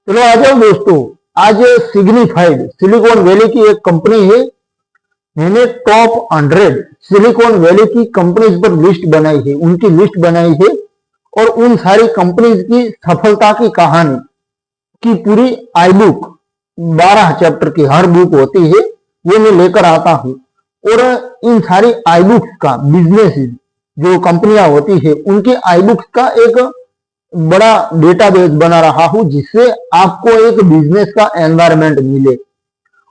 चलो आ जाओ दोस्तों। आज सिग्निफाइड सिलिकॉन वैली की एक कंपनी है। मैंने टॉप 100 सिलिकॉन वैली की कंपनीज पर लिस्ट बनाई है, उनकी लिस्ट बनाई है और उन सारी कंपनीज की सफलता की कहानी की पूरी आई बुक 12 चैप्टर की हर बुक होती है, वो मैं लेकर आता हूँ। और इन सारी आई बुक्स का बिजनेस जो कंपनियां होती है उनकी आई बुक्स का एक बड़ा डेटाबेस बना रहा हूं, जिससे आपको एक बिजनेस का एनवायरनमेंट मिले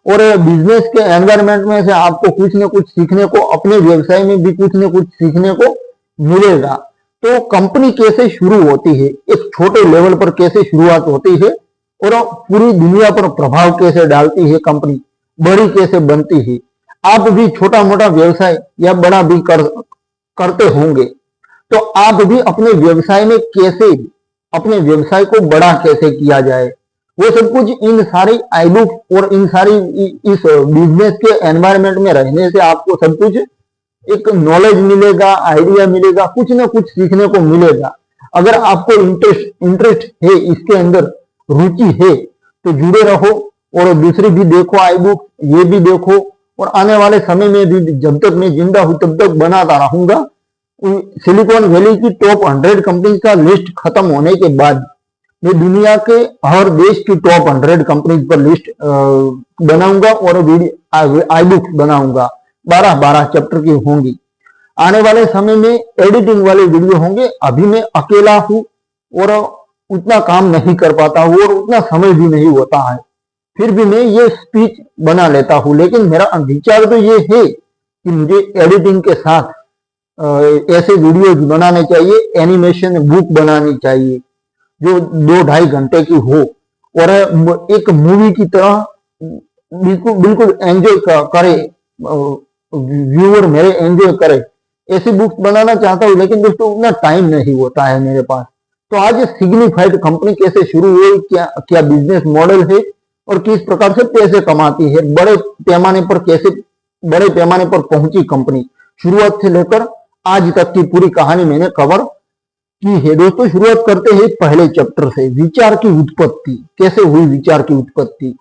और बिजनेस के एनवायरनमेंट में से आपको कुछ न कुछ सीखने को, अपने व्यवसाय में भी कुछ न कुछ सीखने को मिलेगा। तो कंपनी कैसे शुरू होती है, एक छोटे लेवल पर कैसे शुरुआत होती है और पूरी दुनिया पर प्रभाव कैसे डालती है कंपनी, बड़ी कैसे बनती है। आप भी छोटा मोटा व्यवसाय या बड़ा भी करते होंगे, तो आप भी अपने व्यवसाय में कैसे, अपने व्यवसाय को बड़ा कैसे किया जाए, वो सब कुछ इन सारी आई बुक और इन सारी इस बिजनेस के एनवायरनमेंट में रहने से आपको सब कुछ एक नॉलेज मिलेगा, आइडिया मिलेगा, कुछ ना कुछ सीखने को मिलेगा। अगर आपको इंटरेस्ट है, इसके अंदर रुचि है, तो जुड़े रहो और दूसरी भी देखो आई बुक, ये भी देखो। और आने वाले समय में भी जब तक मैं जिंदा हूं तब तक बनाता रहूंगा। सिलिकॉन वैली की टॉप 100 कंपनी का लिस्ट खत्म होने के बाद मैं दुनिया के हर देश की टॉप 100 कंपनीज पर लिस्ट बनाऊंगा और आई बुक्स बनाऊंगा। 12-12 चैप्टर की होंगी। आने वाले समय में एडिटिंग वाले वीडियो होंगे। अभी मैं अकेला हूं और उतना काम नहीं कर पाता हूं और उतना समय भी नहीं होता है, फिर भी मैं ये स्पीच बना लेता हूं। लेकिन मेरा विचार तो ये है कि मुझे एडिटिंग के साथ ऐसे वीडियोज बनाने चाहिए, एनिमेशन बुक बनानी चाहिए जो 2-2.5 घंटे की हो और एक मूवी की तरह बिल्कुल बिल्कुल एंजॉय करे, व्यूअर मेरे एंजॉय करे, ऐसी बुक्स बनाना चाहता हूँ। लेकिन दोस्तों उतना टाइम नहीं होता है मेरे पास। तो आज सिग्निफाइड कंपनी कैसे शुरू हुई, क्या क्या बिजनेस मॉडल है और किस प्रकार से पैसे कमाती है, बड़े पैमाने पर कैसे बड़े पैमाने पर पहुंची कंपनी, शुरुआत से लेकर आज तक की पूरी कहानी मैंने कवर की है। दोस्तों शुरुआत करते हैं पहले चैप्टर से, विचार की उत्पत्ति। कैसे हुई विचार की उत्पत्ति?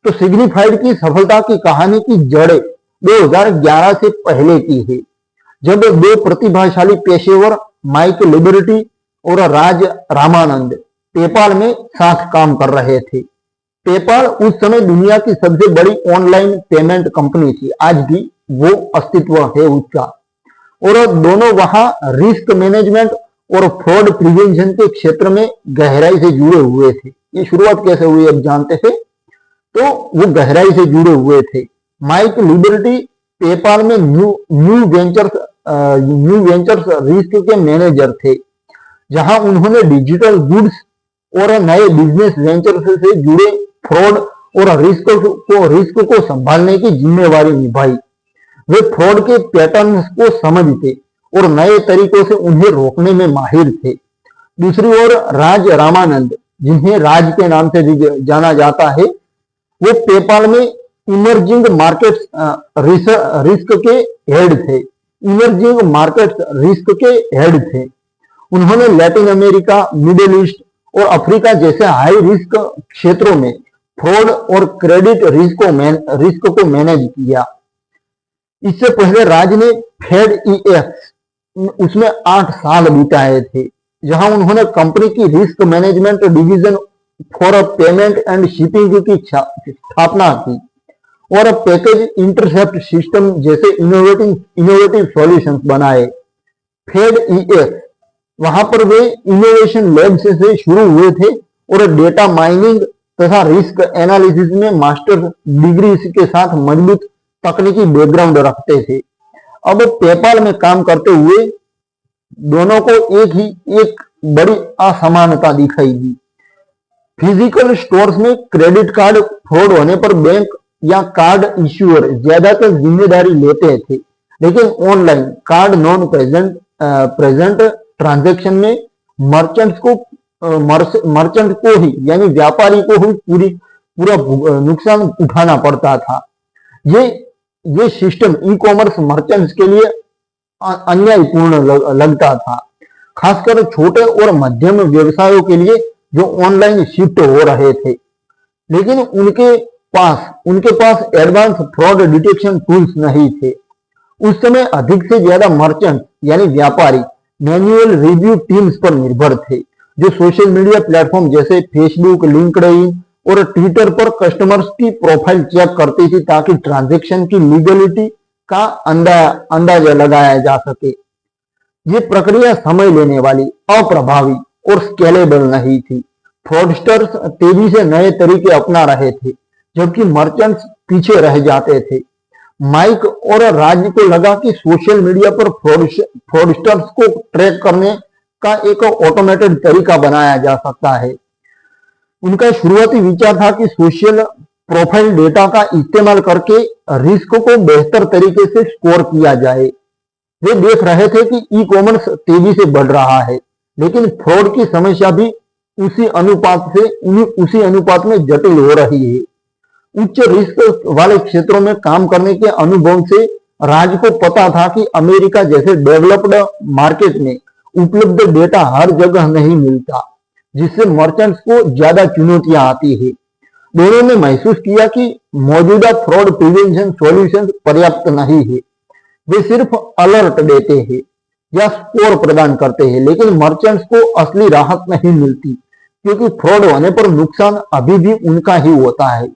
तो सिग्निफाइड की सफलता की कहानी की जड़ 2011 से पहले की है, जब दो प्रतिभाशाली पेशेवर माइक लिबर्टी और राज रामानंद पेपाल में साथ काम कर रहे थे। पेपाल उस समय दुनिया की सबसे बड़ी ऑनलाइन पेमेंट कंपनी थी, आज भी वो अस्तित्व है उसका। और दोनों वहां रिस्क मैनेजमेंट और फ्रॉड प्रिवेंशन के क्षेत्र में गहराई से जुड़े हुए थे। ये शुरुआत कैसे हुई अब जानते थे। तो वो गहराई से जुड़े हुए थे। माइक लिबर्टी पेपाल में न्यू वेंचर्स रिस्क के मैनेजर थे, जहां उन्होंने डिजिटल गुड्स और नए बिजनेस वेंचर्स से जुड़े फ्रॉड और रिस्क को संभालने की जिम्मेवारी निभाई। वे फ्रॉड के पैटर्न्स को समझते और नए तरीकों से उन्हें रोकने में माहिर थे। दूसरी ओर राज रामानंद, जिन्हें राज के नाम से भी जाना जाता है, वो पेपाल में इमर्जिंग मार्केट्स रिस्क के हेड थे। इमर्जिंग मार्केट्स रिस्क के हेड थे। उन्होंने लैटिन अमेरिका, मिडिल ईस्ट और अफ्रीका जैसे हाई रिस्क क्षेत्रों में फ्रॉड और क्रेडिट रिस्क को मैनेज किया। इससे पहले राज ने फेड ईएक्स उसमें 8 साल बिताए थे, जहां उन्होंने कंपनी की risk management division for payment and shipping की स्थापना की और पैकेज इंटरसेप्ट सिस्टम जैसे इनोवेटिव सॉल्यूशंस बनाए। फेड ईएक्स, वहां पर वे इनोवेशन लैब से शुरू हुए थे और डेटा माइनिंग तथा रिस्क एनालिसिस में मास्टर डिग्री के साथ मजबूत तकनीकी बैकग्राउंड रखते थे। अब पेपाल में काम करते हुए दोनों को एक बड़ी असमानता दिखाई दी। फिजिकल स्टोर्स में क्रेडिट कार्ड फ्रॉड होने पर बैंक या कार्ड इश्यूअर ज्यादातर जिम्मेदारी लेते थे, लेकिन online card non present transaction में मर्चेंट को ही, यानी व्यापारी को ही पूरा नुकसान उठाना पड़ता था। ये सिस्टम ई कॉमर्स मर्चेंट्स के लिए अन्यायपूर्ण लगता था, खासकर छोटे और मध्यम व्यवसायों के लिए जो ऑनलाइन शिफ्ट हो रहे थे, लेकिन उनके पास एडवांस फ्रॉड डिटेक्शन टूल्स नहीं थे। उस समय अधिक से ज्यादा मर्चेंट यानी व्यापारी मैन्युअल रिव्यू टीम्स पर निर्भर थे, जो सोशल मीडिया प्लेटफॉर्म जैसे फेसबुक, लिंक्डइन और ट्विटर पर कस्टमर्स की प्रोफाइल चेक करती थी ताकि ट्रांजैक्शन की लीगलिटी का अंदाजा लगाया जा सके। ये प्रक्रिया समय लेने वाली, अप्रभावी और स्केलेबल नहीं थी। फ्रॉडस्टर्स तेजी से नए तरीके अपना रहे थे, जबकि मर्चेंट्स पीछे रह जाते थे। माइक और राज को लगा कि सोशल मीडिया पर फ्रॉडस्टर्स को ट्रैक करने का एक ऑटोमेटेड तरीका बनाया जा सकता है। उनका शुरुआती विचार था कि सोशल प्रोफाइल डेटा का इस्तेमाल करके रिस्क को बेहतर तरीके से स्कोर किया जाए। वे देख रहे थे कि ई कॉमर्स तेजी से बढ़ रहा है, लेकिन फ्रॉड की समस्या भी उसी अनुपात में जटिल हो रही है। उच्च रिस्क वाले क्षेत्रों में काम करने के अनुभव से राज को पता था कि अमेरिका जैसे डेवलप्ड मार्केट में उपलब्ध डेटा हर जगह नहीं मिलता, जिससे मर्चेंट्स को ज्यादा चुनौतियां आती है। दोनों ने महसूस किया कि मौजूदा फ्रॉड प्रिवेंशन सॉल्यूशंस पर्याप्त नहीं है। वे सिर्फ अलर्ट देते हैं या स्कोर प्रदान करते हैं, लेकिन मर्चेंट्स को असली राहत नहीं मिलती, क्योंकि फ्रॉड होने पर नुकसान अभी भी उनका ही होता है।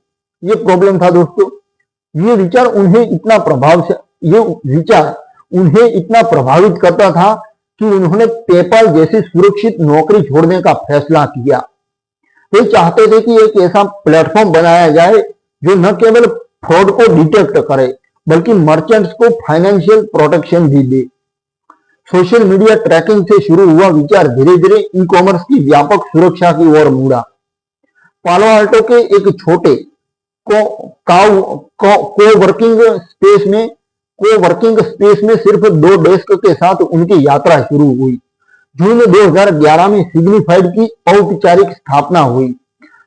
ये प्रॉब्लम था दोस्तों। ये विचार उन्हें इतना प्रभावित करता था कि उन्होंने पेपाल जैसी सुरक्षित नौकरी छोड़ने का फैसला किया। वे चाहते थे कि एक ऐसा प्लेटफॉर्म बनाया जाए जो न केवल फ्रॉड को डिटेक्ट करे, बल्कि मर्चेंट्स को फाइनेंशियल प्रोटेक्शन भी दे। सोशल मीडिया ट्रैकिंग से शुरू हुआ विचार धीरे धीरे ई कॉमर्स की व्यापक सुरक्षा की ओर मुड़ा। पालो आल्टो के एक छोटे कोवर्किंग स्पेस में सिर्फ 2 डेस्क के साथ उनकी यात्रा शुरू हुई। जून 2011 में सिग्निफाइड की औपचारिक स्थापना हुई,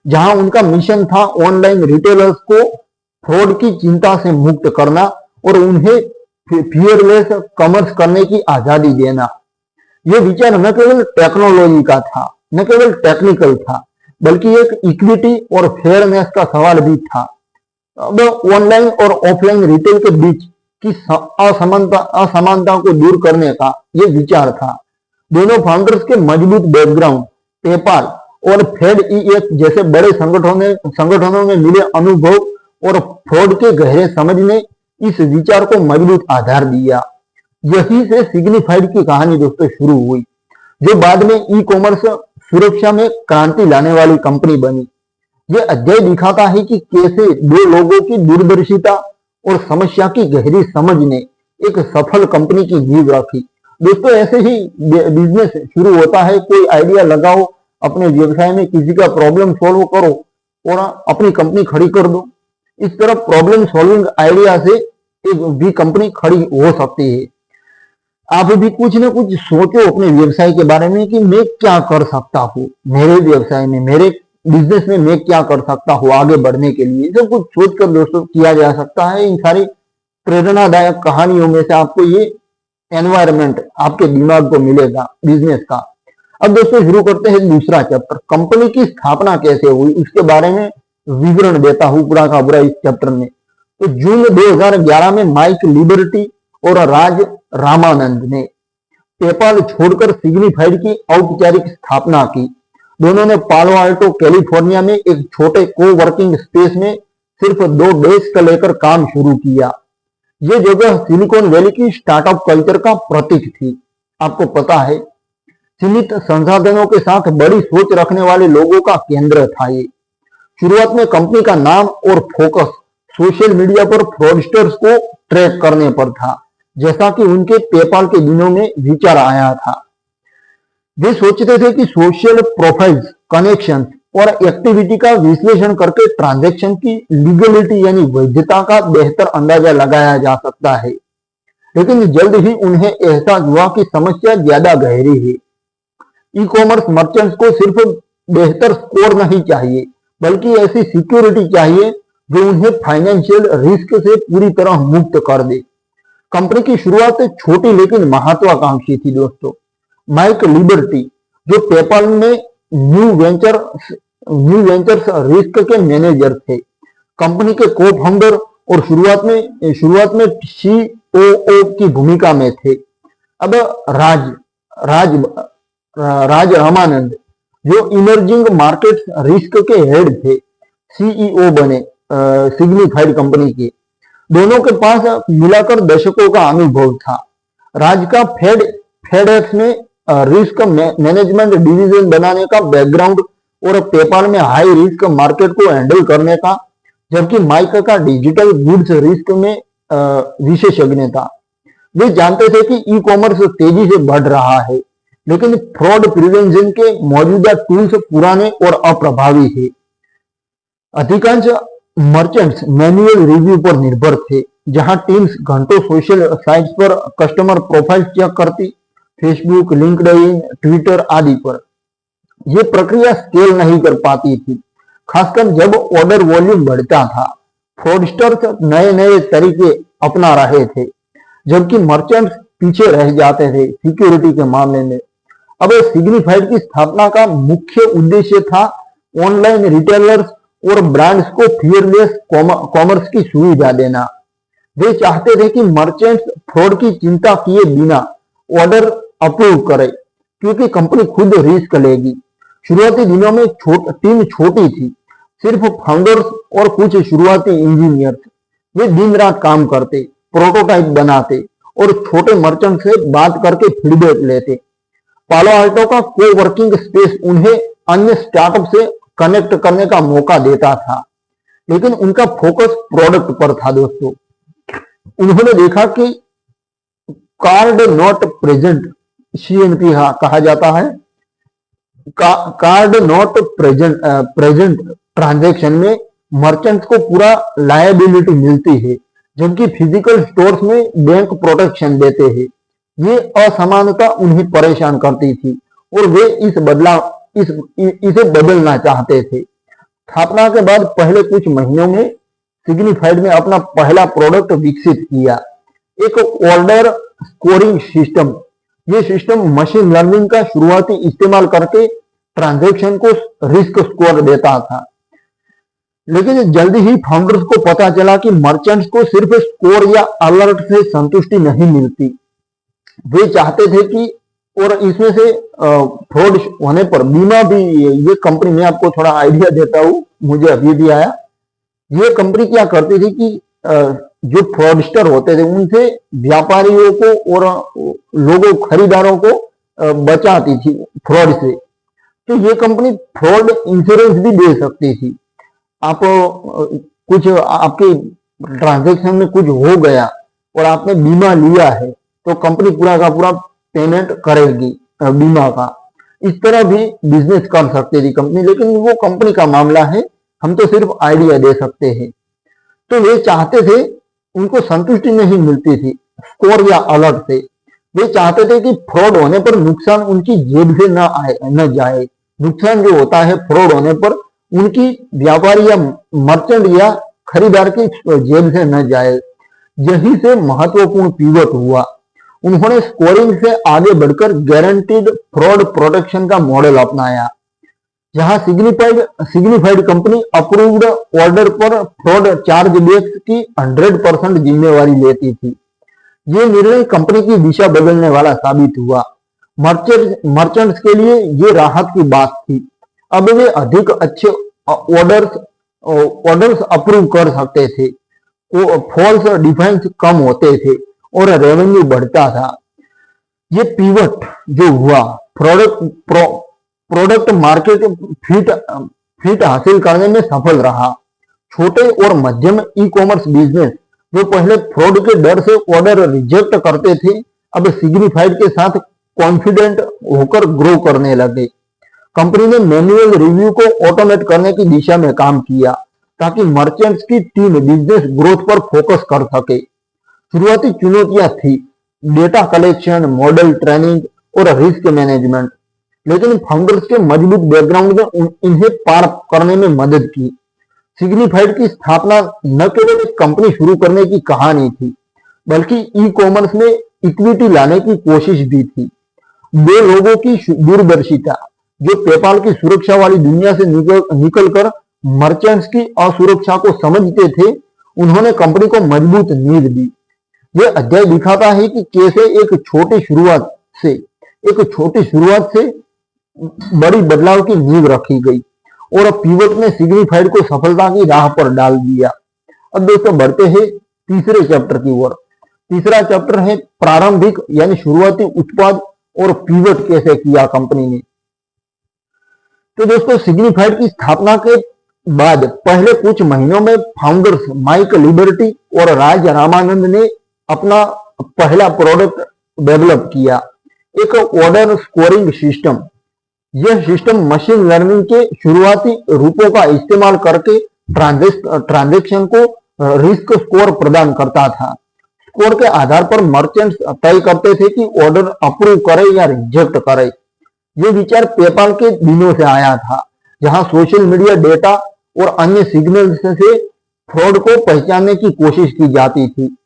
जहां उनका मिशन था ऑनलाइन रिटेलर्स को फ्रॉड की चिंता से मुक्त करना और उन्हें फियरलेस कॉमर्स करने की आजादी देना। यह विचार न केवल टेक्नोलॉजी का था, न केवल टेक्निकल था, बल्कि एक इक्विटी और फेयरनेस का सवाल भी था। अब ऑनलाइन और ऑफलाइन रिटेल के बीच की असमानता को दूर करने का यह विचार था। दोनों फाउंडर्स के मजबूत बैकग्राउंड, पेपाल और फेडईएफ जैसे बड़े संगठनों में मिले अनुभव और फ्रॉड के गहरे समझ ने इस विचार को मजबूत आधार दिया। यही से सिग्निफाइड की कहानी दोस्तों शुरू हुई, जो बाद में ई कॉमर्स सुरक्षा में क्रांति लाने वाली कंपनी बनी। यह अध्याय दिखाता है कि कैसे 2 लोगों की दूरदर्शिता और समस्या की गहरी समझ ने एक सफल कंपनी की नींव रखी। दोस्तों, ऐसे ही बिजनेस शुरू होता है। कोई आइडिया लगाओ अपने व्यवसाय में, किसी का प्रॉब्लम सॉल्व करो और अपनी कंपनी खड़ी कर दो। इस तरह प्रॉब्लम सॉल्विंग आइडिया से एक भी कंपनी खड़ी हो सकती है। आप भी कुछ ना कुछ सोचो अपने व्यवसाय के बारे में कि मैं क्या कर सकता हूँ, मेरे व्यवसाय में, मेरे बिजनेस में मैं क्या कर सकता हूँ आगे बढ़ने के लिए। सब कुछ सोचकर दोस्तों किया जा सकता है। इन सारी प्रेरणादायक कहानियों में से आपको ये एनवायरमेंट आपके दिमाग को मिलेगा बिजनेस का। अब दोस्तों शुरू करते हैं दूसरा चैप्टर, कंपनी की स्थापना कैसे हुई, उसके बारे में विवरण देता हूँ पूरा का पूरा इस चैप्टर में। तो जून 2011 में माइक लिबर्टी और राज रामानंद ने पेपाल छोड़कर सिग्निफाइड की औपचारिक स्थापना की। दोनों ने पालो आल्टो कैलिफोर्निया में एक छोटे कोवर्किंग स्पेस में सिर्फ 2 डेस्क लेकर काम शुरू किया। यह जगह सिलिकॉन वैली की स्टार्टअप कल्चर का प्रतीक थी। आपको पता है, सीमित संसाधनों के साथ बड़ी सोच रखने वाले लोगों का केंद्र था ये। शुरुआत में कंपनी का नाम और फोकस सोशल मीडिया पर फ्रॉडस्टर्स को ट्रैक करने पर था, जैसा कि उनके पेपाल के दिनों में विचार आया था। वे सोचते थे कि सोशल प्रोफाइल्स, कनेक्शंस और एक्टिविटी का विश्लेषण करके ट्रांजैक्शन की लीगलिटी यानी वैधता का बेहतर अंदाजा लगाया जा सकता है। लेकिन जल्द ही उन्हें एहसास हुआ कि समस्या ज्यादा गहरी है। ई कॉमर्स मर्चेंट्स को सिर्फ बेहतर स्कोर नहीं चाहिए, बल्कि ऐसी सिक्योरिटी चाहिए जो उन्हें फाइनेंशियल रिस्क से पूरी तरह मुक्त कर दे। कंपनी की शुरुआत छोटी लेकिन महत्वाकांक्षी थी दोस्तों। माइक लिबर्टी, जो पेपाल में न्यू वेंचर्स रिस्क के मैनेजर थे। कंपनी के को फाउंडर और शुरुआत में सीओओ की भूमिका में थे। अब राज राज राज रामानंद जो इमर्जिंग मार्केट्स रिस्क के हेड थे, सीईओ बने सिग्निफाइड कंपनी के। दोनों के पास मिलाकर दशकों का अनुभव था। राज का फेडेक्स में रिस्क मैनेजमेंट डिवीजन बनाने का बैकग्राउंड और पेपाल में हाई रिस्क मार्केट को हैंडल करने का, जबकि माइक का डिजिटल गुड्स रिस्क में विशेषज्ञ था। वे जानते थे कि ई कॉमर्स तेजी से बढ़ रहा है, लेकिन फ्रॉड प्रिवेंशन के मौजूदा टूल्स पुराने और अप्रभावी है। अधिकांश मर्चेंट्स मैन्युअल रिव्यू पर निर्भर थे, जहां टीम्स घंटों सोशल साइट्स पर कस्टमर प्रोफाइल चेक करती, फेसबुक, लिंक्डइन, ट्विटर आदि पर। यह प्रक्रिया स्केल नहीं कर पाती थी, खासकर जब ऑर्डर वॉल्यूम बढ़ता था। फ्रॉडस्टर्स नए नए तरीके अपना रहे थे, जबकि मर्चेंट्स पीछे रह जाते थे सिक्योरिटी के मामले में। अब सिग्निफाइड की स्थापना का मुख्य उद्देश्य था ऑनलाइन रिटेलर्स और ब्रांड्स को फियरलेस कॉमर्स की सुविधा देना। वे चाहते थे कि मर्चेंट्स फ्रॉड की चिंता किए बिना ऑर्डर अप्रूव करें, क्योंकि कंपनी खुद रिस्क लेगी। शुरुआती दिनों में टीम छोटी थी, सिर्फ फाउंडर्स और कुछ शुरुआती इंजीनियर्स। वे दिन रात काम करते, प्रोटोटाइप बनाते और छोटे मर्चेंट से बात करके फीडबैक लेते। पालो आल्टो का कोवर्किंग स्पेस उन्हें अन्य स्टार्टअप से कनेक्ट करने का मौका देता था, लेकिन उनका फोकस प्रोडक्ट पर था। दोस्तों, उन्होंने देखा कि कार्ड नॉट प्रेजेंट, सीएनपी कहा जाता है, कार्ड नॉट प्रेजेंट ट्रांजैक्शन में मर्चेंट्स को पूरा लायबिलिटी मिलती है, जबकि फिजिकल स्टोर्स में बैंक प्रोटेक्शन देते हैं। ये असमानता उन्हें परेशान करती थी और वे इसे बदलना चाहते थे। स्थापना के बाद पहले कुछ महीनों में सिग्निफाइड ने अपना पहला प्रोडक्ट विकसित किया, एक ऑर्डर स्कोरिंग सिस्टम। ये सिस्टम मशीन लर्निंग का शुरुआती इस्तेमाल करके ट्रांजैक्शन को रिस्क स्कोर देता था। लेकिन जल्दी ही फाउंडर्स को पता चला कि मर्चेंट्स को सिर्फ स्कोर या अलर्ट से संतुष्टि नहीं मिलती। वे चाहते थे कि, और इसमें से फ्रॉड होने पर बीमा भी, ये कंपनी, मैं आपको थोड़ा आइडिया देता हूं, मुझे अभी भी आया। ये कंपनी क्या करती थी कि जो फ्रॉडस्टर होते थे उनसे व्यापारियों को और लोगों खरीदारों को बचाती थी फ्रॉड से। तो ये कंपनी फ्रॉड इंश्योरेंस भी दे सकती थी। आप कुछ आपके ट्रांजैक्शन में कुछ हो गया और आपने बीमा लिया है, तो कंपनी पूरा का पूरा पेमेंट करेगी बीमा का। इस तरह भी बिजनेस कर सकती थी कंपनी, लेकिन वो कंपनी का मामला है, हम तो सिर्फ आइडिया दे सकते हैं। तो वे चाहते थे, उनको संतुष्टि नहीं मिलती थी स्कोर या अलर्ट से। वे चाहते थे कि फ्रॉड होने पर नुकसान उनकी जेब से न जाए। नुकसान जो होता है फ्रॉड होने पर, उनकी व्यापारी या मर्चेंट या खरीदार की जेब से न जाए। यही से महत्वपूर्ण पिवट हुआ। उन्होंने स्कोरिंग से आगे बढ़कर गारंटीड फ्रॉड प्रोटेक्शन का मॉडल अपनाया, जहां सिग्निफाइड कंपनी अप्रूव्ड ऑर्डर पर फ्रॉड चार्जबैक्स की 100% जिम्मेवारी लेती थी। ये निर्णय कंपनी की दिशा बदलने वाला साबित हुआ। मर्चेंट्स के लिए ये राहत की बात थी। अब वे अधिक अच्छे ऑर्डर्स अप्रूव कर सकते थे, फॉल्स डिफेंस कम होते थे और रेवेन्यू बढ़ता था। ये पिवट जो हुआ, प्रोडक्ट मार्केट फिट हासिल करने में सफल रहा। छोटे और मध्यम ई कॉमर्स बिजनेस जो पहले फ्रॉड के डर से ऑर्डर रिजेक्ट करते थे, अब सिग्निफाइड के साथ कॉन्फिडेंट होकर ग्रो करने लगे। कंपनी ने मैन्युअल रिव्यू को ऑटोमेट करने की दिशा में काम किया, ताकि मर्चेंट्स की टीम बिजनेस ग्रोथ पर फोकस कर सके। शुरुआती चुनौतियां थी डेटा कलेक्शन, मॉडल ट्रेनिंग और रिस्क मैनेजमेंट, लेकिन फाउंडर्स के मजबूत बैकग्राउंड ने इन्हें पार करने में मदद की। सिग्निफाइड की स्थापना न केवल एक कंपनी शुरू करने की कहानी थी, बल्कि ई कॉमर्स में इक्विटी लाने की कोशिश भी थी। दो लोगों की दूरदर्शिता, जो पेपाल की सुरक्षा वाली दुनिया से निकलकर मर्चेंट्स की असुरक्षा को समझते थे, उन्होंने कंपनी को मजबूत नींव दी। यह अध्याय दिखाता है कि कैसे एक छोटी शुरुआत से बड़ी बदलाव की नींव रखी गई और अब पिवट ने सिग्निफाइड को सफलता की राह पर डाल दिया। अब दोस्तों बढ़ते हैं तीसरे चैप्टर की ओर। तीसरा चैप्टर है प्रारंभिक यानी शुरुआती उत्पाद और पिवट कैसे किया कंपनी ने। तो दोस्तों सिग्निफाइड की स्थापना के बाद पहले कुछ महीनों में फाउंडर्स माइक लिबर्टी और राज रामानंद ने अपना पहला प्रोडक्ट डेवलप किया, एक ऑर्डर स्कोरिंग सिस्टम। यह सिस्टम मशीन लर्निंग के शुरुआती रूपों का इस्तेमाल करके ट्रांजैक्शन को रिस्क स्कोर प्रदान करता था। स्कोर के आधार पर मर्चेंट्स तय करते थे कि ऑर्डर अप्रूव करे या रिजेक्ट करे। यह विचार पेपाल के दिनों से आया था, जहां सोशल मीडिया डेटा और अन्य सिग्नल्स से फ्रॉड को पहचानने की कोशिश की जाती थी।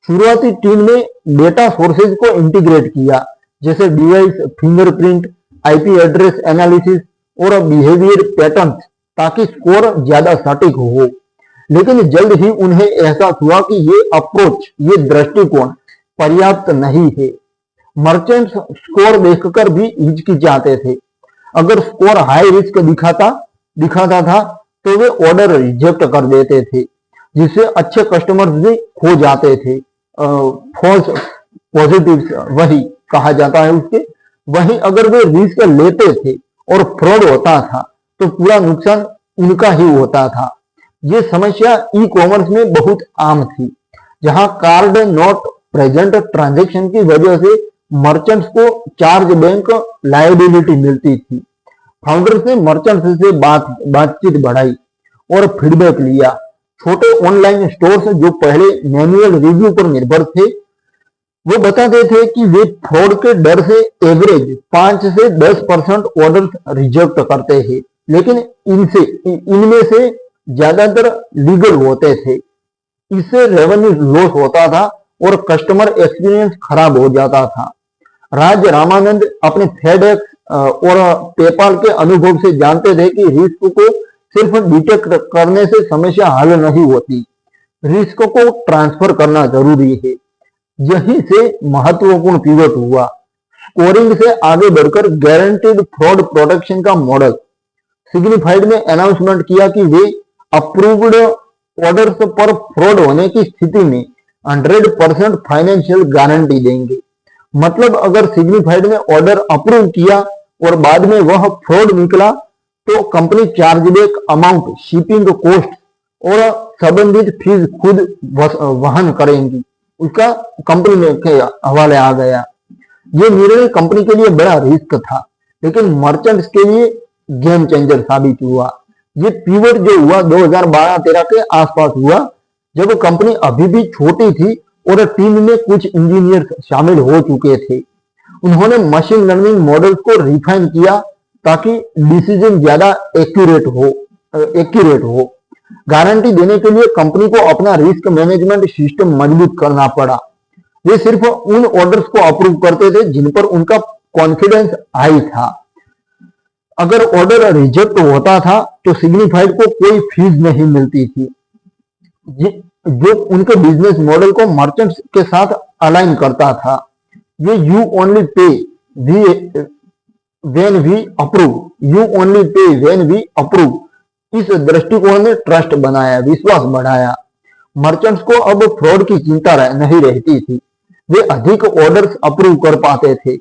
शुरुआती टीम ने डेटा सोर्सेज को इंटीग्रेट किया, जैसे device fingerprint, IP address analysis और बिहेवियर पैटर्न्स, ताकि स्कोर ज्यादा सटीक हो। लेकिन जल्द ही उन्हें एहसास हुआ कि ये दृष्टिकोण पर्याप्त नहीं है। मर्चेंट्स स्कोर देखकर भी हिचकिचाते थे। अगर स्कोर हाई रिस्क दिखाता था तो वे ऑर्डर रिजेक्ट कर देते थे, जिससे अच्छे कस्टमर्स भी खो जाते थे। फॉल्स पॉजिटिव्स वही कहा जाता है उसके। वहीं अगर वे रिस्क लेते थे और फ्रॉड होता था तो पूरा नुकसान उनका ही होता था। ये समस्या ई कॉमर्स में बहुत आम थी, जहां कार्ड नॉट प्रेजेंट ट्रांजैक्शन की वजह से मर्चेंट्स को चार्ज बैंक लायबिलिटी मिलती थी। फाउंडर्स ने मर्चेंट्स से बातचीत बढ़ाई और फीडबैक लिया। छोटे ऑनलाइन स्टोर्स जो पहले मैनुअल रिव्यू पर निर्भर थे, वो बताते थे कि वे फ्रॉड के डर से एवरेज 5 से 10% ऑर्डर रिजेक्ट करते हैं, लेकिन इनमें से ज्यादातर लीगल होते थे। इससे रेवेन्यू लॉस होता था और कस्टमर एक्सपीरियंस खराब हो जाता था। राज रामानंद अपने फेडेक्स और पेपाल के अनुभव से जानते थे कि रिस्क को सिर्फ डिटेक्ट करने से समस्या हल नहीं होती, रिस्क को ट्रांसफर करना जरूरी है। यहीं से महत्वपूर्ण पिवट हुआ। स्कोरिंग से आगे बढ़कर गारंटीड फ्रॉड प्रोटेक्शन का मॉडल। सिग्निफाइड ने अनाउंसमेंट किया कि वे अप्रूव्ड ऑर्डर्स पर फ्रॉड होने की स्थिति में 100% फाइनेंशियल गारंटी देंगे। मतलब अगर सिग्निफाइड ने ऑर्डर अप्रूव किया और बाद में वह फ्रॉड निकला तो company chargeback amount, shipping cost और संबंधित फीस खुद वहन करेंगी। उसका कंपनी के हवाले आ गया। ये निर्णय कंपनी के लिए बड़ा रिस्क था, लेकिन मर्चेंट्स के लिए गेम चेंजर साबित हुआ। ये पिवट जो हुआ 2012-13 के आसपास हुआ, जब कंपनी अभी भी छोटी थी और टीम में कुछ इंजीनियर्स शामिल हो चुके थे। उन्होंने मशीन लर्निंग मॉडल्स को रिफाइन किया ताकि डिसीजन ज्यादा एक्यूरेट हो। गारंटी देने के लिए कंपनी को अपना रिस्क मैनेजमेंट सिस्टम मजबूत करना पड़ा। वे सिर्फ उन ऑर्डर्स को अप्रूव करते थे जिन पर उनका कॉन्फिडेंस हाई था। अगर ऑर्डर रिजेक्ट होता था तो सिग्निफाइड को कोई फीस नहीं मिलती थी, जो उनके बिजनेस मॉडल को मर्चेंट्स के साथ अलाइन करता था। ये you only pay when we approve इस दृष्टिकोण ने ट्रस्ट बनाया, विश्वास बढ़ाया। मर्चेंट्स को अब फ्रॉड की चिंता नहीं रहती थी। वे अधिक ऑर्डर्स अप्रूव कर पाते थे।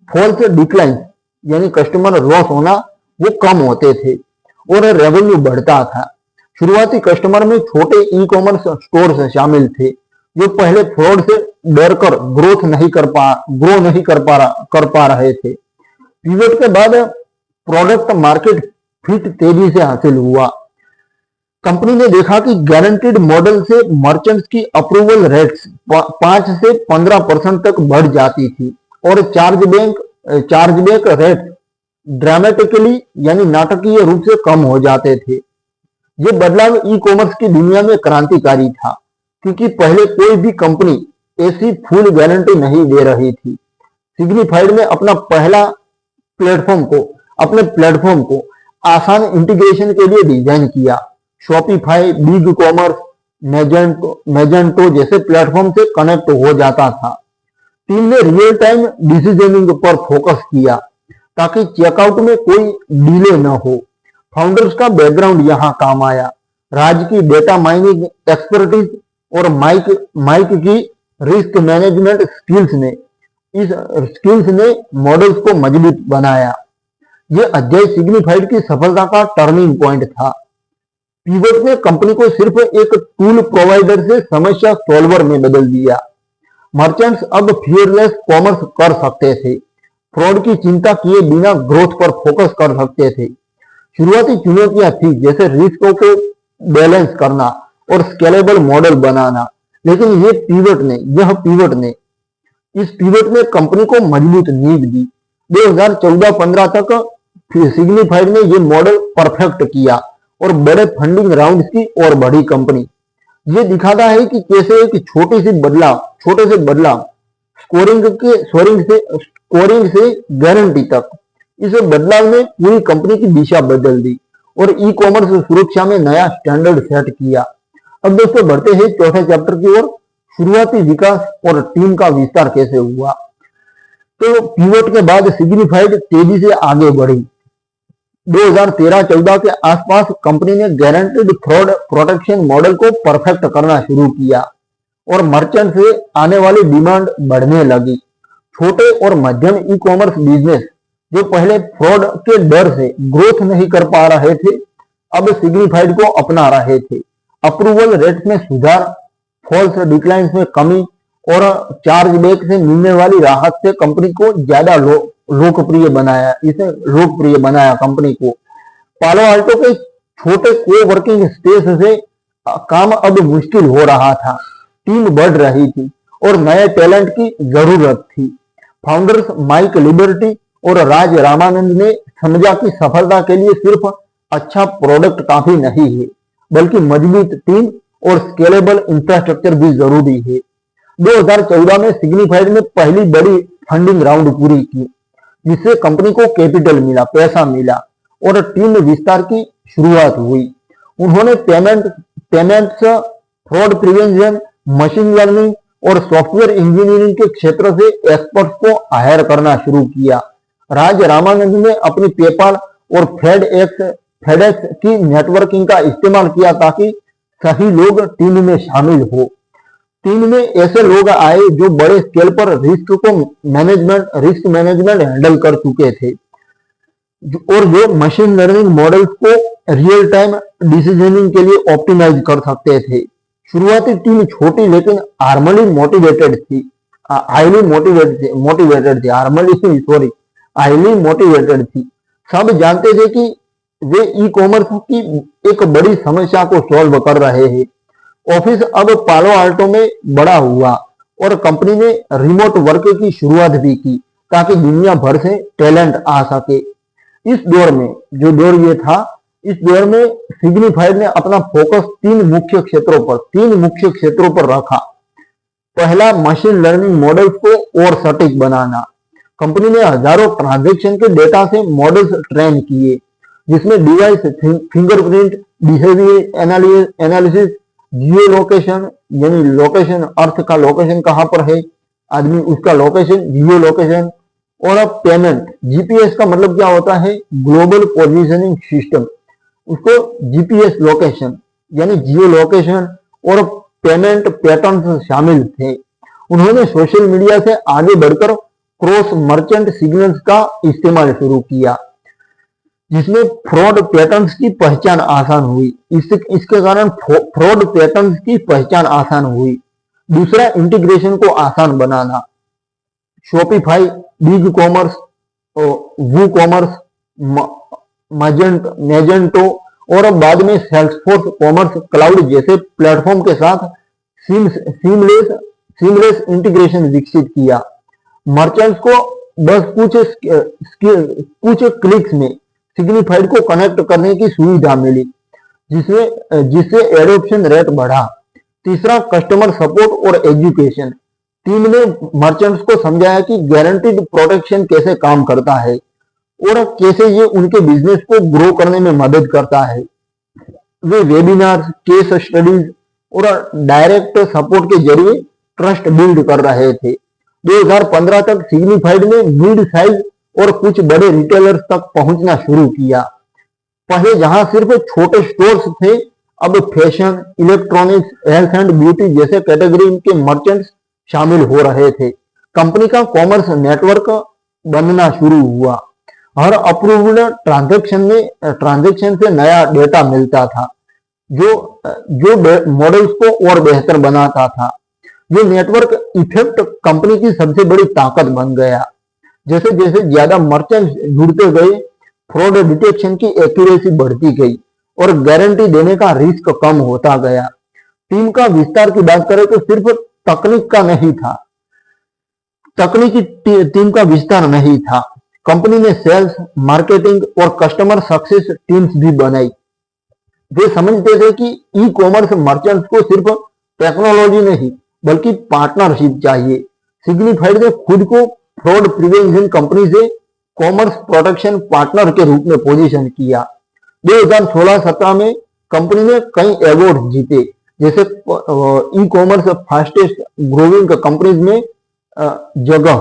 फॉल्स डिक्लाइन यानी कस्टमर लॉस होना वो कम होते थे और रेवेन्यू बढ़ता था। शुरुआती कस्टमर में छोटे ई कॉमर्स स्टोर्स शामिल थे, जो पहले फ्रॉड से डरकर ग्रो नहीं कर पा रहे थे। पिवट के बाद प्रोडक्ट मार्केट फिट तेजी से हासिल हुआ। कंपनी ने देखा कि गारंटीड मॉडल से मर्चेंट्स की अप्रूवल रेट्स 5 से 15% तक बढ़ जाती थी और चार्जबैक रेट ड्रामेटिकली यानी नाटकीय रूप से कम हो जाते थे। ये बदलाव ई कॉमर्स की दुनिया में क्रांतिकारी था, क्योंकि पहले कोई भी कंपनी ऐसी फुल गारंटी नहीं दे रही थी। सिग्निफाइड ने अपना पहला प्लेटफॉर्म को अपने प्लेटफॉर्म को आसान इंटीग्रेशन के लिए डिजाइन किया। शॉपिफाई, बिग कॉमर्स, मैजेंटो जैसे प्लेटफॉर्म से कनेक्ट हो जाता था। टीम ने रियल टाइम डिसीजनिंग पर फोकस किया ताकि चेकआउट में कोई डिले न हो। फाउंडर्स का बैकग्राउंड यहाँ काम आया। राज की डेटा माइनिंग एक्सपर्टीज और माइक की रिस्क मैनेजमेंट स्किल्स ने मॉडल्स को मजबूत बनाया। ये अध्याय सिग्निफाइड की सफलता का टर्निंग पॉइंट था। पीवट ने कंपनी को सिर्फ एक टूल प्रोवाइडर से समस्या सॉल्वर में बदल दिया। मर्चेंट्स अब फियरलेस कॉमर्स कर सकते थे, फ्रॉड की चिंता किए बिना ग्रोथ पर फोकस कर सकते थे। शुरुआती चुनौतियां थी जैसे रिस्कों को बैलेंस करना और स्केलेबल मॉडल बनाना, लेकिन इस पीवट ने कंपनी को मजबूत नींव दी। 2014-15 तक सिग्निफाइड ने ये मॉडल परफेक्ट किया और बड़े फंडिंग राउंड्स की ओर बढ़ी कंपनी। ये दिखाता है कि कैसे एक छोटे से बदलाव स्कोरिंग से गारंटी तक, इस बदलाव ने पूरी कंपनी की दिशा बदल दी और ई कॉमर्स सुरक्षा में नया स्टैंडर्ड सेट किया। अब दोस्तों बढ़ते हैं चौथे चैप्टर की ओर, शुरुआती विकास और टीम का विस्तार कैसे हुआ। तो पीवट के बाद सिग्निफाइड तेजी से आगे बढ़ी। 2013-14 के आसपास कंपनी ने गारंटीड फ्रॉड प्रोटेक्शन मॉडल को परफेक्ट करना शुरू किया और मर्चेंट से आने वाली डिमांड बढ़ने लगी। छोटे और मध्यम ई कॉमर्स बिजनेस जो पहले फ्रॉड के डर से ग्रोथ नहीं कर पा रहे थे, अब सिग्निफाइड को अपना रहे थे। अप्रूवल रेट में सुधार, फॉल्स डिक्लाइंस में कमी और चार्जबैक से मिलने वाली राहत से कंपनी को ज्यादा लोकप्रिय बनाया कंपनी को। पालो अल्टो के छोटे कोवर्किंग स्पेस से काम अब मुश्किल हो रहा था, टीम बढ़ रही थी और नए टैलेंट की जरूरत थी। फाउंडर्स माइक लिबर्टी और राज रामानंद ने समझा कि सफलता के लिए सिर्फ अच्छा प्रोडक्ट काफी नहीं है, बल्कि मजबूत टीम और स्केलेबल इंफ्रास्ट्रक्चर भी जरूरी है। 2014 में सिग्निफाइड ने पहली बड़ी फंडिंग राउंड पूरी की, जिससे कंपनी को कैपिटल मिला, पैसा मिला और टीम विस्तार की शुरुआत हुई। उन्होंने payments, fraud prevention, machine learning और सॉफ्टवेयर इंजीनियरिंग के क्षेत्र से एक्सपर्ट्स को हायर करना शुरू किया। राज रामानंद ने अपनी पेपाल और फेडेक्स की नेटवर्किंग का इस्तेमाल किया ताकि सही लोग टीम में शामिल हो। टीम में ऐसे लोग आए जो बड़े स्केल पर रिस्क मैनेजमेंट हैंडल कर चुके थे और जो मशीन लर्निंग मॉडल्स को रियल टाइम डिसीजनिंग के लिए ऑप्टिमाइज कर सकते थे। शुरुआती टीम छोटी लेकिन हाईली मोटिवेटेड थी। सब जानते थे कि वे ई कॉमर्स की एक बड़ी समस्या को सॉल्व कर रहे हैं। ऑफिस अब पालो आल्टो में बड़ा हुआ और कंपनी ने रिमोट वर्क की शुरुआत भी की ताकि दुनिया भर से टैलेंट आ सके। इस दौर में सिग्निफाइड ने अपना फोकस तीन मुख्य क्षेत्रों पर रखा। पहला, मशीन लर्निंग मॉडल्स को और सटीक बनाना। कंपनी ने हजारों ट्रांजैक्शन के डेटा से मॉडल्स ट्रेन किए, जिसमें डिवाइस फिंगरप्रिंट, बिहेवियर एनालिसिस, जियो लोकेशन यानी लोकेशन, अर्थ का लोकेशन कहां पर है आदमी, उसका लोकेशन, जियो लोकेशन और पेमेंट। जीपीएस का मतलब क्या होता है? Global positioning system. उसको जीपीएस लोकेशन यानी जियो लोकेशन और पेमेंट पैटर्न शामिल थे। उन्होंने सोशल मीडिया से आगे बढ़कर क्रॉस मर्चेंट सिग्नल्स का इस्तेमाल शुरू किया, जिसमें फ्रॉड पैटर्न्स की पहचान आसान हुई। इसके कारण फ्रॉड पैटर्न्स की पहचान आसान हुई। दूसरा, इंटीग्रेशन को आसान बनाना। शॉपिफाई, बिग कॉमर्स, वू कॉमर्स, मैजेंटो और बाद में सेल्सफोर्स कॉमर्स क्लाउड जैसे प्लेटफॉर्म के साथ सीमलेस इंटीग्रेशन विकसित किया। मर्चेंट्स को बस कुछ क्लिक्स में सिग्निफाइड को कनेक्ट करने की सुविधा मिली, जिससे एडॉप्शन रेट बढ़ा। तीसरा, कस्टमर सपोर्ट और एजुकेशन। टीम ने मर्चेंट्स को समझाया कि गारंटीड प्रोटेक्शन कैसे काम करता है, और कैसे ये उनके बिजनेस को ग्रो करने में मदद करता है। वे वेबिनार, केस स्टडीज और डायरेक्ट सपोर्ट के जरिए ट्रस्ट बिल्ड कर रहे थे। 2015 तक सिग्निफाइड ने मिड साइज और कुछ बड़े रिटेलर्स तक पहुंचना शुरू किया। पहले जहां सिर्फ छोटे स्टोर्स थे, अब fashion, electronics, health and beauty जैसे कैटेगरी के मर्चेंट्स शामिल हो रहे थे। कंपनी का कॉमर्स नेटवर्क बनना शुरू हुआ। हर अप्रूव्ड ट्रांजैक्शन से नया डेटा मिलता था, जो जो मॉडल्स को और बेहतर बनाता था। ये नेटवर्क इफेक्ट कंपनी की सबसे बड़ी ताकत बन गया। जैसे जैसे ज्यादा मर्चेंट्स जुड़ते गए, फ्रॉड डिटेक्शन की एक्यूरेसी बढ़ती गई और गारंटी देने का रिस्क कम होता गया। टीम का विस्तार की बात करें तो सिर्फ तकनीक का नहीं था, तकनीकी टीम का विस्तार नहीं था, कंपनी ने सेल्स, मार्केटिंग और कस्टमर सक्सेस टीम्स भी बनाई। वे समझते थे कि ई कॉमर्स मर्चेंट्स को सिर्फ टेक्नोलॉजी नहीं बल्कि पार्टनरशिप चाहिए। सिग्निफाइड ने खुद को फ्रॉड प्रिवेंशन कंपनी से कॉमर्स प्रोटेक्शन पार्टनर के रूप में पोजीशन किया। 2016-17 में कंपनी ने कई अवार्ड जीते, जैसे e commerce fastest growing companies में जगह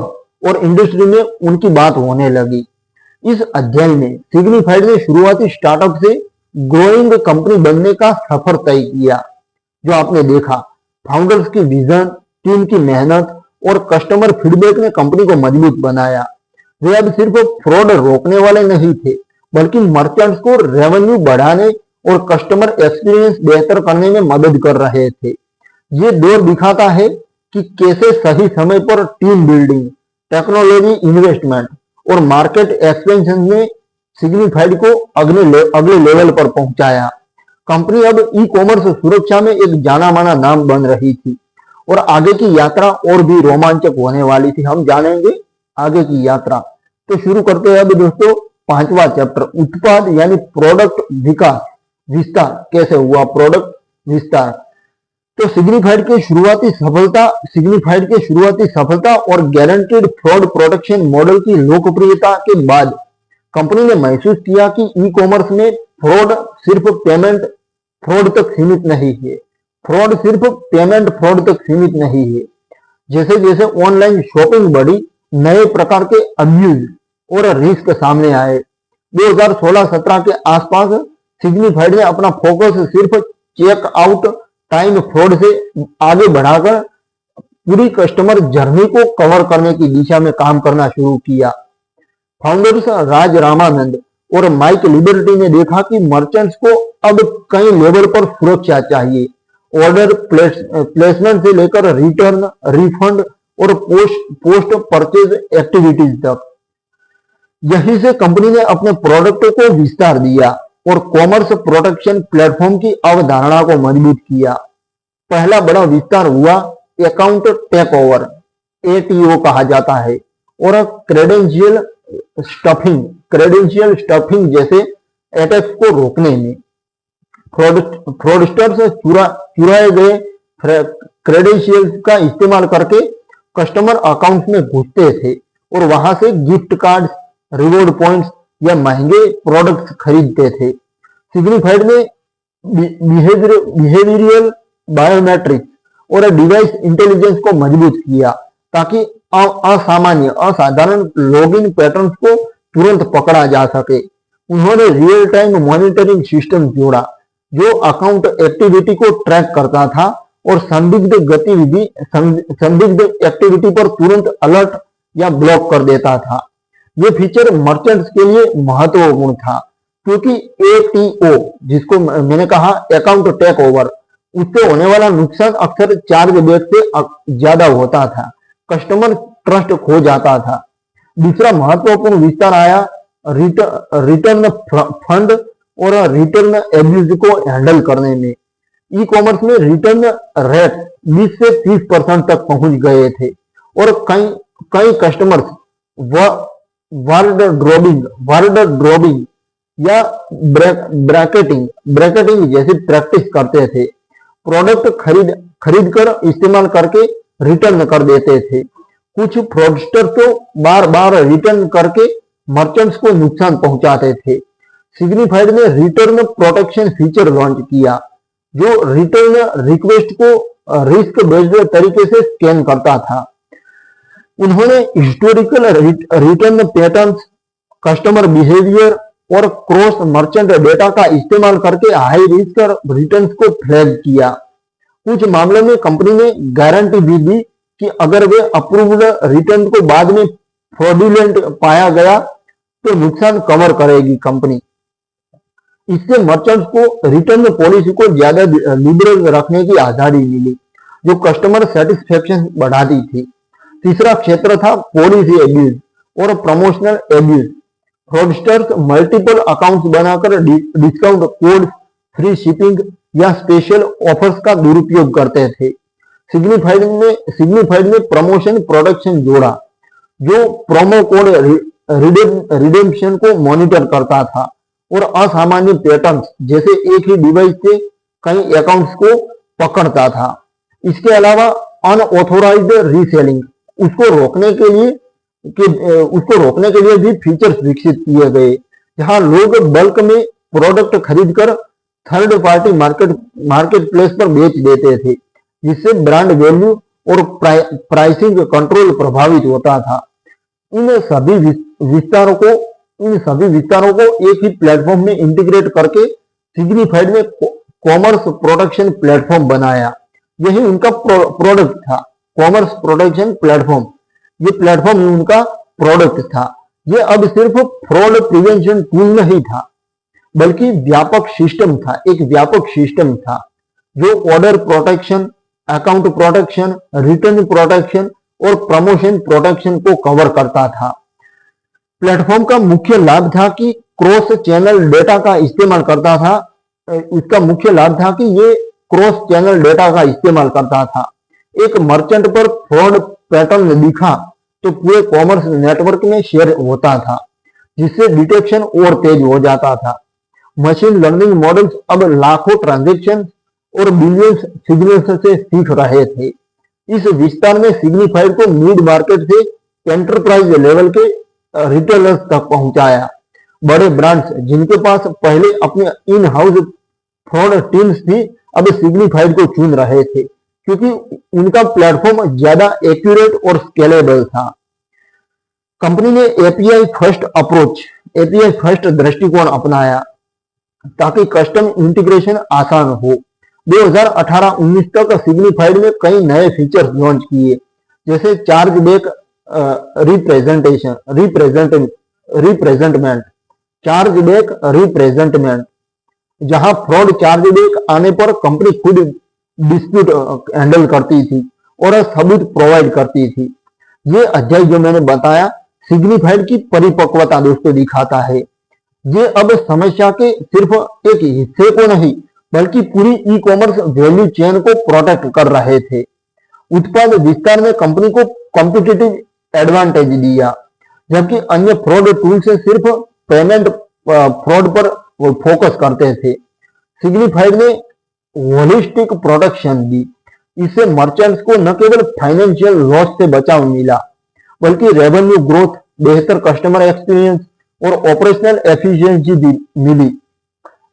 और इंडस्ट्री में उनकी बात होने लगी। इस अध्याय में सिग्निफाइड ने शुरुआती स्टार्टअप से ग्रोइंग कंपनी बनने का सफर तय किया। जो आपने देखा, फाउंडर्स की विजन, टीम की मेहनत और कस्टमर फीडबैक ने कंपनी को मजबूत बनाया। वे अब सिर्फ फ्रॉड रोकने वाले नहीं थे, बल्कि मर्चेंट्स को रेवेन्यू बढ़ाने और कस्टमर एक्सपीरियंस बेहतर करने में मदद कर रहे थे। ये दौर दिखाता है कि कैसे सही समय पर टीम बिल्डिंग, टेक्नोलॉजी इन्वेस्टमेंट और मार्केट एक्सपेंशन ने सिग्निफाइड को अगले लेवल पर पहुंचाया। कंपनी अब ई कॉमर्स सुरक्षा में एक जाना माना नाम बन रही थी और आगे की यात्रा और भी रोमांचक होने वाली थी। हम जानेंगे आगे की यात्रा। तो शुरू करते हैं अब दोस्तों 5वां चैप्टर, उत्पाद यानी प्रोडक्ट विकास विस्तार कैसे हुआ, प्रोडक्ट विस्तार। तो सिग्निफाइड के शुरुआती सफलता और गारंटीड फ्रॉड प्रोटेक्शन मॉडल की लोकप्रियता के बाद कंपनी ने महसूस किया कि ई कॉमर्स में फ्रॉड सिर्फ पेमेंट फ्रॉड तक सीमित नहीं है। जैसे जैसे ऑनलाइन शॉपिंग बढ़ी, नए प्रकार के अब्यूज और रिस्क सामने आए। 2016-17 के आसपास सिग्निफाइड ने अपना फोकस सिर्फ चेक आउट टाइम फ्रॉड से आगे बढ़ाकर पूरी कस्टमर जर्नी को कवर करने की दिशा में काम करना शुरू किया। फाउंडर्स राज रामानंद और माइक लिबर्टी ने देखा कि मर्चेंट्स को अब कई लेवल पर सुरक्षा चाहिए, ऑर्डर प्लेसमेंट से लेकर रिटर्न, रिफंड और पोस्ट परचेज एक्टिविटीज तक। यहीं से कंपनी ने अपने प्रोडक्ट को विस्तार दिया और कॉमर्स प्रोटेक्शन प्लेटफॉर्म की अवधारणा को मजबूत किया। पहला बड़ा विस्तार हुआ अकाउंट टेक ओवर, एटीओ कहा जाता है, और क्रेडेंशियल स्टफिंग जैसे अटैक्स को रोकने में। फ्रॉडस्टर्स चुराए गए क्रेडेंशियल्स का इस्तेमाल करके कस्टमर अकाउंट में घुसते थे और वहां से गिफ्ट कार्ड्स, रिवॉर्ड पॉइंट्स या महंगे प्रोडक्ट्स खरीदते थे। सिग्निफाइड ने बिहेवियरल बायोमेट्रिक्स और डिवाइस इंटेलिजेंस को मजबूत किया ताकि असाधारण लॉगिन पैटर्न्स को तुरंत पकड़ा जा सके। उन्होंने रियल टाइम मॉनिटरिंग सिस्टम जोड़ा जो अकाउंट एक्टिविटी को ट्रैक करता था और संदिग्ध एक्टिविटी पर तुरंत अलर्ट या ब्लॉक कर देता था। ये फीचर मर्चेंट्स के लिए महत्वपूर्ण था क्योंकि एटीओ, जिसको मैंने कहा अकाउंट टेक ओवर, उससे होने वाला नुकसान अक्सर चार्ज बैक से ज्यादा होता था, कस्टमर ट्रस्ट खो जाता था। दूसरा महत्वपूर्ण विस्तार आया रिटर्न फंड और रिटर्न एब्यूज को हैंडल करने में। ई कॉमर्स में रिटर्न रेट 20 से 30% तक पहुंच गए थे और कई कस्टमर्स वर्ड ड्रॉबिंग या ब्रैकेटिंग जैसी प्रैक्टिस करते थे। प्रोडक्ट खरीद कर इस्तेमाल करके रिटर्न कर देते थे। कुछ फ्रॉडस्टर तो बार बार रिटर्न करके मर्चेंट्स को नुकसान पहुंचाते थे। सिग्निफाइड ने रिटर्न प्रोटेक्शन फीचर लॉन्च किया, जो रिटर्न रिक्वेस्ट को रिस्क बेस्ड तरीके से स्कैन करता था। उन्होंने historical return patterns, customer behaviour और क्रॉस मर्चेंट डेटा का इस्तेमाल करके हाई रिस्क रिटर्न्स को फ्लैग किया। कुछ मामलों में कंपनी ने गारंटी भी दी कि अगर वे अप्रूव्ड रिटर्न को बाद में फ्रॉडुलेंट पाया गया तो नुकसान कवर करेगी कंपनी। इससे मर्चेंट्स को रिटर्न पॉलिसी को ज्यादा लिबरल रखने की आजादी मिली, जो कस्टमर सेटिस्फेक्शन बढ़ाती थी। तीसरा क्षेत्र था पॉलिसी एब्यूज और promotional abuse. Fraudsters multiple accounts बनाकर डिस्काउंट कोड, फ्री शिपिंग या स्पेशल ऑफर्स का दुरुपयोग करते थे। सिग्निफाइड ने प्रमोशन प्रोडक्शन जोड़ा, जो प्रोमो कोड रिडेम्पशन को मॉनिटर करता था और असामान्य पैटर्न्स जैसे एक ही डिवाइस से कई अकाउंट्स को पकड़ता था। इसके अलावा अनऑथोराइज्ड रीसेलिंग, उसको रोकने के लिए भी फीचर्स विकसित किए गए, जहां लोग बल्क में प्रोडक्ट खरीदकर थर्ड पार्टी मार्केट प्लेस पर बेच देते थे, जिससे ब्रांड वैल्यू और प्राइसिंग कंट्रोल प्रभावित होता था। इन सभी विस्तारों को एक ही प्लेटफॉर्म में इंटीग्रेट करके सिग्निफाइड ने कॉमर्स प्रोटेक्शन प्लेटफॉर्म बनाया। यही उनका प्रोडक्ट था, कॉमर्स प्रोटेक्शन प्लेटफॉर्म। ये प्लेटफॉर्म ही उनका प्रोडक्ट था। ये अब सिर्फ फ्रॉड प्रिवेंशन टूल नहीं था, बल्कि व्यापक सिस्टम था, एक व्यापक सिस्टम था जो order protection, account protection, return protection और प्रमोशन प्रोटेक्शन को कवर करता था। प्लेटफॉर्म का मुख्य लाभ था कि क्रॉस चैनल डेटा का इस्तेमाल करता था। इसका मुख्य लाभ था कि ये क्रॉस चैनल डेटा का इस्तेमाल करता था। एक मर्चेंट पर फ्रॉड पैटर्न दिखा तो पूरे कॉमर्स नेटवर्क में शेयर होता था, जिससे डिटेक्शन और तेज हो जाता था। मशीन लर्निंग मॉडल्स अब लाखों ट्रांजैक्शन और बिलियंस सिग्नल्स से सीख रहे थे। इस विस्तार में सिग्निफाइड को मिड मार्केट से एंटरप्राइज लेवल के रिटेलर्स तक पहुंचाया। बड़े ब्रांड्स जिनके पास पहले अपने इन हाउस फ्रॉड टीम्स थी, अब सिग्निफाइड को चुन रहे थे, क्योंकि उनका प्लेटफॉर्म ज्यादा एक्यूरेट और स्केलेबल था। कंपनी ने एपीआई फर्स्ट दृष्टिकोण अपनाया ताकि कस्टम इंटीग्रेशन आसान हो। 2018-19 तक सिग्निफाइड ने कई नए फीचर्स लॉन्च किए, जैसे चार्ज बैक रिप्रेजेंटमेंट, जहां फ्रॉड चार्ज बैक आने पर कंपनी खुद डिस्प्यूट हैंडल करती थी और सबूत प्रोवाइड करती थी। ये अध्याय जो मैंने बताया सिग्निफाइड की परिपक्वता दोस्तों दिखाता है। ये अब समस्या के सिर्फ एक हिस्से को नहीं, बल्कि पूरी ई कॉमर्स वैल्यू चेन को प्रोटेक्ट कर रहे थे। उत्पाद विस्तार में कंपनी को कॉम्पिटिटिव एडवांटेज दिया, जबकि अन्य फ्रॉड टूल से सिर्फ पेमेंट फ्रॉड पर फोकस करते थे। सिग्निफाइड ने होलिस्टिक प्रोटेक्शन दी। इससे मर्चेंट्स को न केवल फाइनेंशियल लॉस से बचाव मिला, बल्कि रेवेन्यू ग्रोथ, बेहतर कस्टमर एक्सपीरियंस और ऑपरेशनल एफिशिएंसी भी मिली।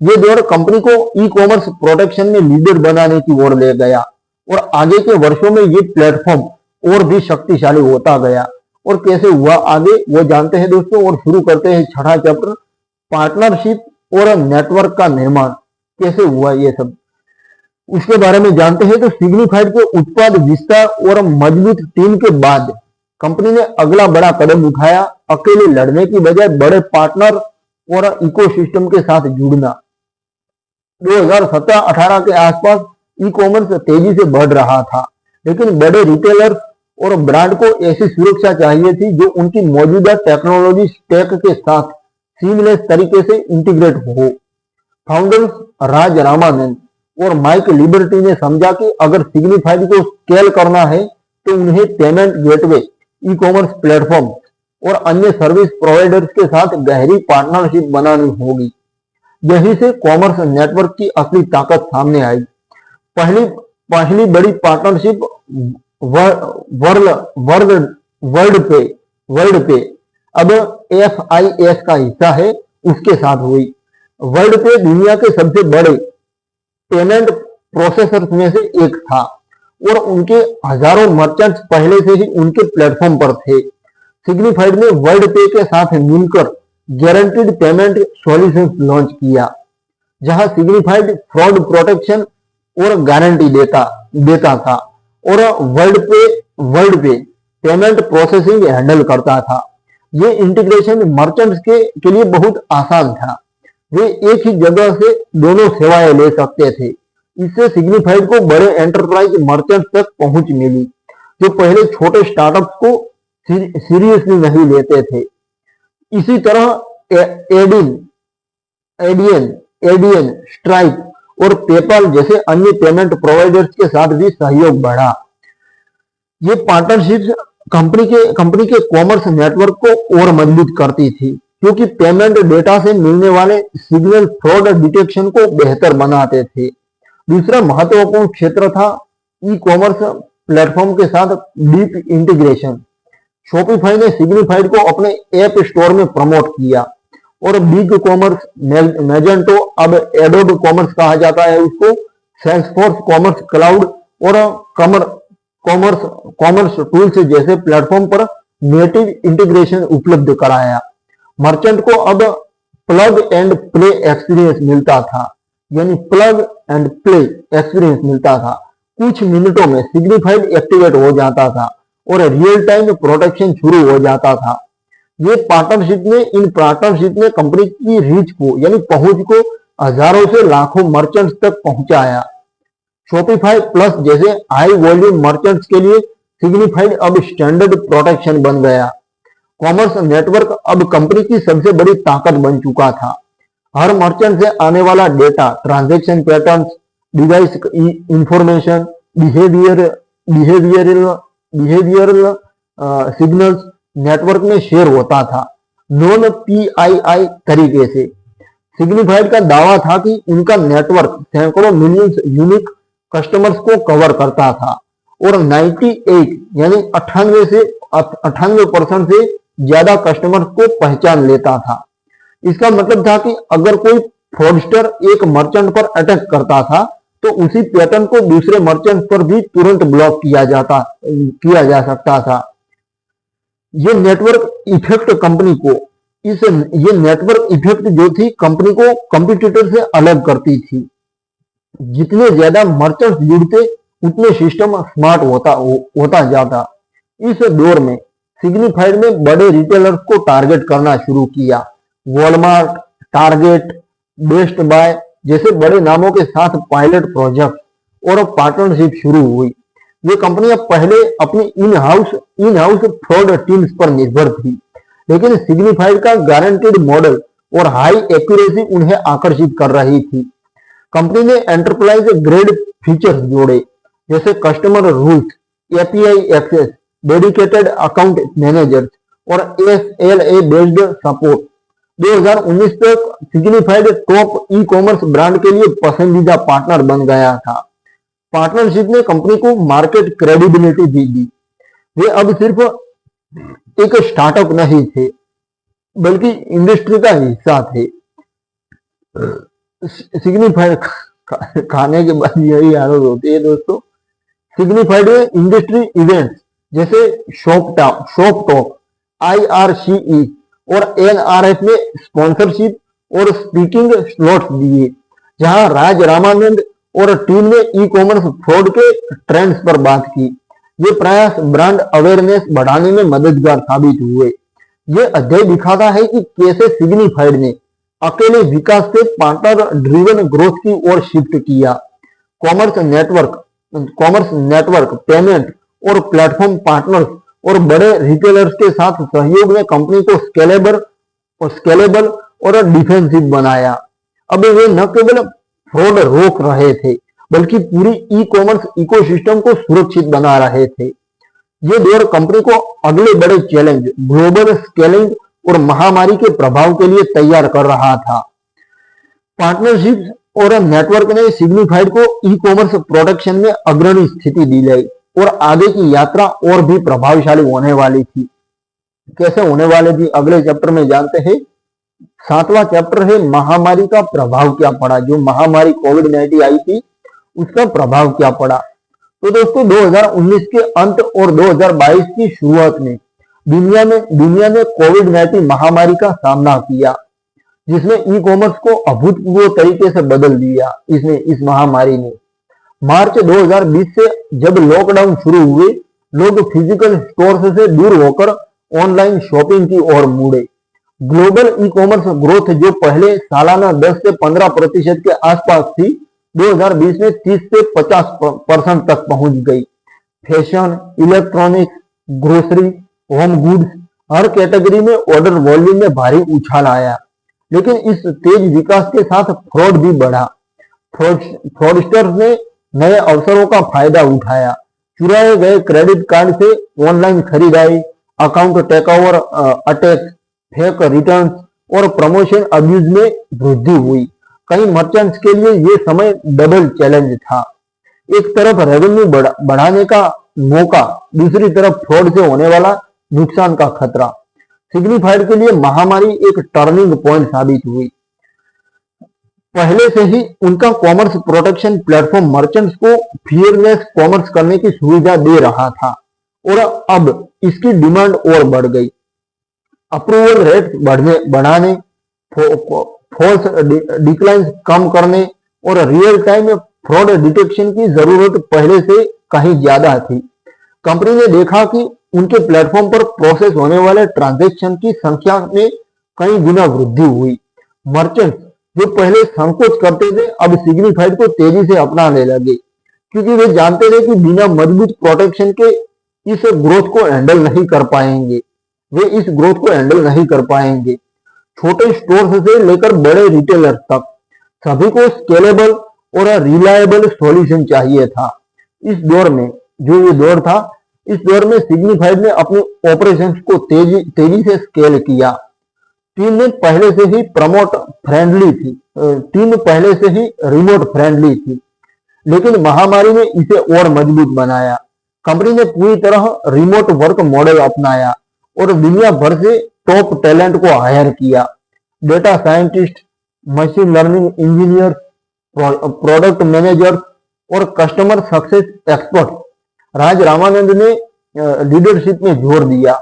ये दौर कंपनी को ई कॉमर्स प्रोटेक्शन में लीडर बनाने की ओर ले गया और आगे के वर्षों में ये प्लेटफॉर्म और भी शक्तिशाली होता गया। और कैसे हुआ आगे वो जानते हैं दोस्तों, और शुरू करते हैं छठा चैप्टर, पार्टनरशिप और नेटवर्क का निर्माण कैसे हुआ ये सब, उसके बारे में जानते हैं। तो सिग्निफाइड के उत्पाद विस्तार और मजबूत टीम के बाद कंपनी ने अगला बड़ा कदम उठाया, अकेले लड़ने की बजाय बड़े पार्टनर और इकोसिस्टम के साथ जुड़ना। 2017-18 के आसपास ई कॉमर्स तेजी से बढ़ रहा था, लेकिन बड़े रिटेलर्स और ब्रांड को ऐसी सुरक्षा चाहिए थी जो उनकी मौजूदा टेक्नोलॉजी स्टैक के साथ सीमलेस तरीके से इंटीग्रेट हो। फाउंडर्स राज रामानंद और माइक लिबर्टी ने समझा कि अगर सिग्निफाइड को स्केल करना है तो उन्हें payment gateway, e commerce platform और अन्य सर्विस प्रोवाइडर्स के साथ गहरी पार्टनरशिप बनानी होगी। यहीं से कॉमर्स नेटवर्क की असली ताकत सामने आई। पहली बड़ी पार्टनरशिप वर्ल्ड पे अब FIS का हिस्सा है उसके साथ हुई। वर्ल्ड पे दुनिया के सबसे बड़े पेमेंट प्रोसेसर में से एक था और उनके हजारों मर्चेंट्स पहले से ही उनके प्लेटफॉर्म पर थे। सिग्निफाइड ने वर्ल्ड पे के साथ मिलकर गारंटीड पेमेंट सॉल्यूशंस लॉन्च किया, जहां सिग्निफाइड फ्रॉड प्रोटेक्शन और गारंटी देता था और वर्ल्ड पे पेमेंट प्रोसेसिंग हैंडल करता था। ये इंटीग्रेशन मर्चेंट्स के लिए बहुत आसान था। वे एक ही जगह से दोनों सेवाएं ले सकते थे। इससे सिग्निफाइड को बड़े एंटरप्राइज मर्चेंट तक पहुंच मिली, जो पहले छोटे स्टार्टअप्स को सीरियसली नहीं लेते थे। इसी तरह एडियन, स्ट्राइप और पेपाल जैसे अन्य पेमेंट प्रोवाइडर्स के साथ भी सहयोग बढ़ा। ये पार्टनरशिप कंपनी के कॉमर्स नेटवर्क को और मजबूत करती थी, क्योंकि पेमेंट डेटा से मिलने वाले सिग्नल फ्रॉड डिटेक्शन को बेहतर बनाते थे। दूसरा महत्वपूर्ण क्षेत्र था ई कॉमर्स प्लेटफॉर्म के साथ डीप इंटीग्रेशन। शॉपिफाई ने सिग्निफाइड को अपने ऐप स्टोर में प्रमोट किया और बिग कॉमर्स, मैजेंटो, अब एडोब कॉमर्स कहा जाता है उसको, सेल्सफोर्स कॉमर्स क्लाउड और कॉमर्स टूल्स जैसे प्लेटफॉर्म पर नेटिव इंटीग्रेशन उपलब्ध कराया। मर्चेंट को अब प्लग एंड प्ले एक्सपीरियंस मिलता था, यानी प्लग एंड प्ले एक्सपीरियंस मिलता था। कुछ मिनटों में सिग्निफाइड एक्टिवेट हो जाता था और रियल टाइम प्रोटेक्शन शुरू हो जाता था। इन पार्टनरशिप ने कंपनी की रीच को, यानी पहुंच को हजारों से लाखों मर्चेंट्स तक पहुंचाया। शॉपिफाई प्लस जैसे हाई वॉल्यूम मर्चेंट्स के लिए सिग्निफाइड अब स्टैंडर्ड प्रोटेक्शन बन गया। कॉमर्स नेटवर्क अब कंपनी की सबसे बड़ी ताकत बन चुका था। हर मर्चेंट से आने वाला data, transaction patterns, device information, behavioural signals network में शेयर होता था, नॉन PII तरीके से। सिग्निफाइड का दावा था कि उनका नेटवर्क सैकड़ों मिलियंस यूनिक कस्टमर्स को कवर करता था और 98 यानी 98% से ज्यादा कस्टमर्स को पहचान लेता था। इसका मतलब था कि अगर कोई फ्रॉडस्टर एक मर्चेंट पर अटैक करता था तो उसी पैटर्न को दूसरे मर्चेंट पर भी तुरंत ब्लॉक किया जा सकता था। ये नेटवर्क इफेक्ट जो थी कंपनी को कंपटीटर से अलग करती थी। जितने ज्यादा मर्चेंट्स जुड़ते उतने सिस्टम स्मार्ट होता जाता। इस दौर में सिग्निफाइड ने बड़े रिटेलर्स को टारगेट करना शुरू किया। वॉलमार्ट, टारगेट, बेस्ट बाय जैसे बड़े नामों के साथ पायलट प्रोजेक्ट और पार्टनरशिप शुरू हुई। ये कंपनियां पहले अपनी इन हाउस फ्रॉड टीम्स पर निर्भर थी, लेकिन सिग्निफाइड का गारंटीड मॉडल और हाई एक्यूरेसी उन्हें आकर्षित कर रही थी। कंपनी ने एंटरप्राइज ग्रेड फीचर्स जोड़े, जैसे customer rules, API access, dedicated account managers और SLA बेस्ड सपोर्ट। 2019 तक Signifyd top e commerce brand के लिए पसंदीदा पार्टनर बन गया था। पार्टनरशिप ने कंपनी को मार्केट क्रेडिबिलिटी भी दी। वे अब सिर्फ एक स्टार्टअप नहीं थे, बल्कि इंडस्ट्री का हिस्सा थे। सिग्निफाइड खाने के बाद यही हालत होती है दोस्तों। सिग्निफाइड में इंडस्ट्री इवेंट्स जैसे शॉप टॉक, IRCE और NRF में स्पॉन्सरशिप और स्पीकिंग स्लॉट्स दिए, जहां राज रामानंद और टीम ने ई कॉमर्स फ्रॉड के ट्रेंड्स पर बात की। ये प्रयास ब्रांड अवेयरनेस बढ़ाने में मददगार साबित हुए। ये अध्याय दिखाता है कि कैसे सिग्निफाइड ने अकेले विकास से पार्टनर ड्रिवन ग्रोथ की ओर शिफ्ट किया। कॉमर्स नेटवर्क, पेमेंट और प्लेटफॉर्म पार्टनर्स और बड़े रिटेलर्स के साथ सहयोग ने कंपनी को स्केलेबल और डिफेंसिव बनाया। अब वे न केवल फ्रॉड रोक रहे थे, बल्कि पूरी ई कॉमर्स इकोसिस्टम को सुरक्षित बना रहे थे। ये दौर कंपनी को अगले बड़े चैलेंज, ग्लोबल स्केलिंग और महामारी के प्रभाव के लिए तैयार कर रहा था। पार्टनरशिप और नेटवर्क ने सिग्निफाइड को ई कॉमर्स प्रोडक्शन में अग्रणी स्थिति दिलाई और आगे की यात्रा और भी प्रभावशाली होने वाली थी। कैसे होने वाले थी अगले चैप्टर में जानते हैं। 7वां चैप्टर है महामारी का प्रभाव क्या पड़ा। जो महामारी कोविड-19 आई थी उसका प्रभाव क्या पड़ा। तो दोस्तों 2019 के अंत और 2022 की शुरुआत में दुनिया ने कोविड-19 महामारी का सामना किया, जिसने ई कॉमर्स को अभूतपूर्व तरीके से बदल दिया। इस महामारी ने मार्च 2020 से जब लॉकडाउन शुरू हुए, लोग फिजिकल स्टोर्स से दूर होकर ऑनलाइन शॉपिंग की ओर मुड़े। ग्लोबल ई कॉमर्स ग्रोथ जो पहले सालाना 10 से 15% के आसपास थी, 2020 में 30 से 50% तक पहुंच गई। Fashion, electronics, grocery, home goods, हर कैटेगरी में ऑर्डर वॉल्यूम में भारी उछाल आया। लेकिन इस तेज विकास के साथ फ्रॉड भी बढ़ा। फ्रॉडस्टर्स ने नए अवसरों का फायदा उठाया। चुराए गए क्रेडिट कार्ड से ऑनलाइन खरीदारी, account takeover attack, fake returns और प्रमोशन अब्यूज में वृद्धि हुई। कई मर्चेंट्स के लिए ये समय डबल चैलेंज था। एक तरफ रेवेन्यू बढ़ाने का मौका, दूसरी तरफ फ्रॉड से होने वाला नुकसान का खतरा। सिग्निफाइड के लिए महामारी एक टर्निंग पॉइंट साबित हुई। पहले से ही उनका कॉमर्स प्रोटेक्शन प्लेटफॉर्म मर्चेंट्स को फियरलेस कॉमर्स करने की सुविधा दे रहा था और अब इसकी डिमांड और बढ़ गई। अप्रूवल रेट बढ़ाने, फॉल्स डिक्लाइंस कम करने और रियल टाइम फ्रॉड डिटेक्शन की जरूरत पहले से कहीं ज्यादा थी। कंपनी ने देखा कि उनके प्लेटफॉर्म पर प्रोसेस होने वाले ट्रांजैक्शन की संख्या में कई गुना वृद्धि हुई। मर्चेंट्स जो पहले संकोच करते थे, अब सिग्निफाइड को तेजी से अपनाने लगे, क्योंकि वे जानते थे कि बिना मजबूत प्रोटेक्शन के इस ग्रोथ को हैंडल नहीं कर पाएंगे। वे इस ग्रोथ को हैंडल नहीं कर पाएंगे। छोटे स्टोर्स से लेकर बड़े रिटेलर तक सभी को स्केलेबल और रिलायबल सॉल्यूशन चाहिए था। इस दौर में इस दौर में सिग्निफाइड ने अपने ऑपरेशंस को तेजी से स्केल किया। टीम पहले से ही रिमोट फ्रेंडली थी, लेकिन महामारी ने इसे और मजबूत बनाया। कंपनी ने पूरी तरह रिमोट वर्क मॉडल अपनाया और दुनिया भर से टॉप टैलेंट को हायर किया। Data scientist, machine learning engineer, product manager और कस्टमर सक्सेस एक्सपर्ट। राज रामानंद ने लीडरशिप में जोर दिया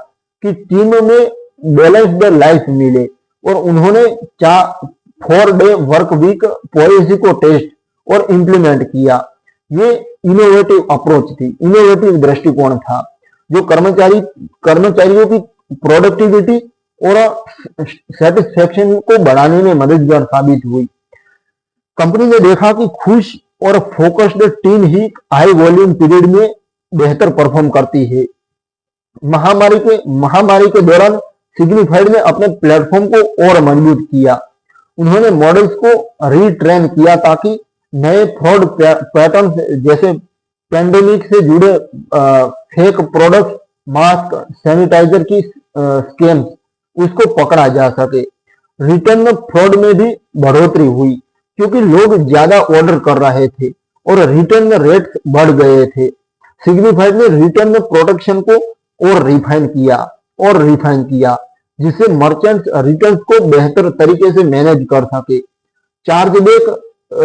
कि टीम में बैलेंस्ड लाइफ मिले और उन्होंने 4-डे वर्क वीक पॉलिसी को टेस्ट और इंप्लीमेंट किया। ये इनोवेटिव अप्रोच थी, इनोवेटिव दृष्टिकोण था, जो कर्मचारियों की प्रोडक्टिविटी और सेटिस्फेक्शन को बढ़ाने में मददगार साबित हुई। कंपनी ने देखा कि खुश और फोकस्ड टीम ही हाई वॉल्यूम पीरियड में बेहतर परफॉर्म करती है। महामारी के दौरान सिग्निफाइड ने अपने प्लेटफॉर्म को और मजबूत किया। उन्होंने मॉडल्स को रीट्रेन किया ताकि नए फ्रॉड पैटर्न जैसे पेंडेमिक से जुड़े फेक प्रोडक्ट, मास्क, सैनिटाइजर की स्कैम्स उसको पकड़ा जा सके। रिटर्न फ्रॉड में भी बढ़ोतरी हुई क्योंकि लोग ज्यादा ऑर्डर कर रहे थे और रिटर्न रेट्स बढ़ गए थे। सिग्निफाइड ने रिटर्न प्रोटेक्शन को और रिफाइन किया जिससे मर्चेंट्स रिटर्न्स को बेहतर तरीके से मैनेज कर सके। चार्जबैक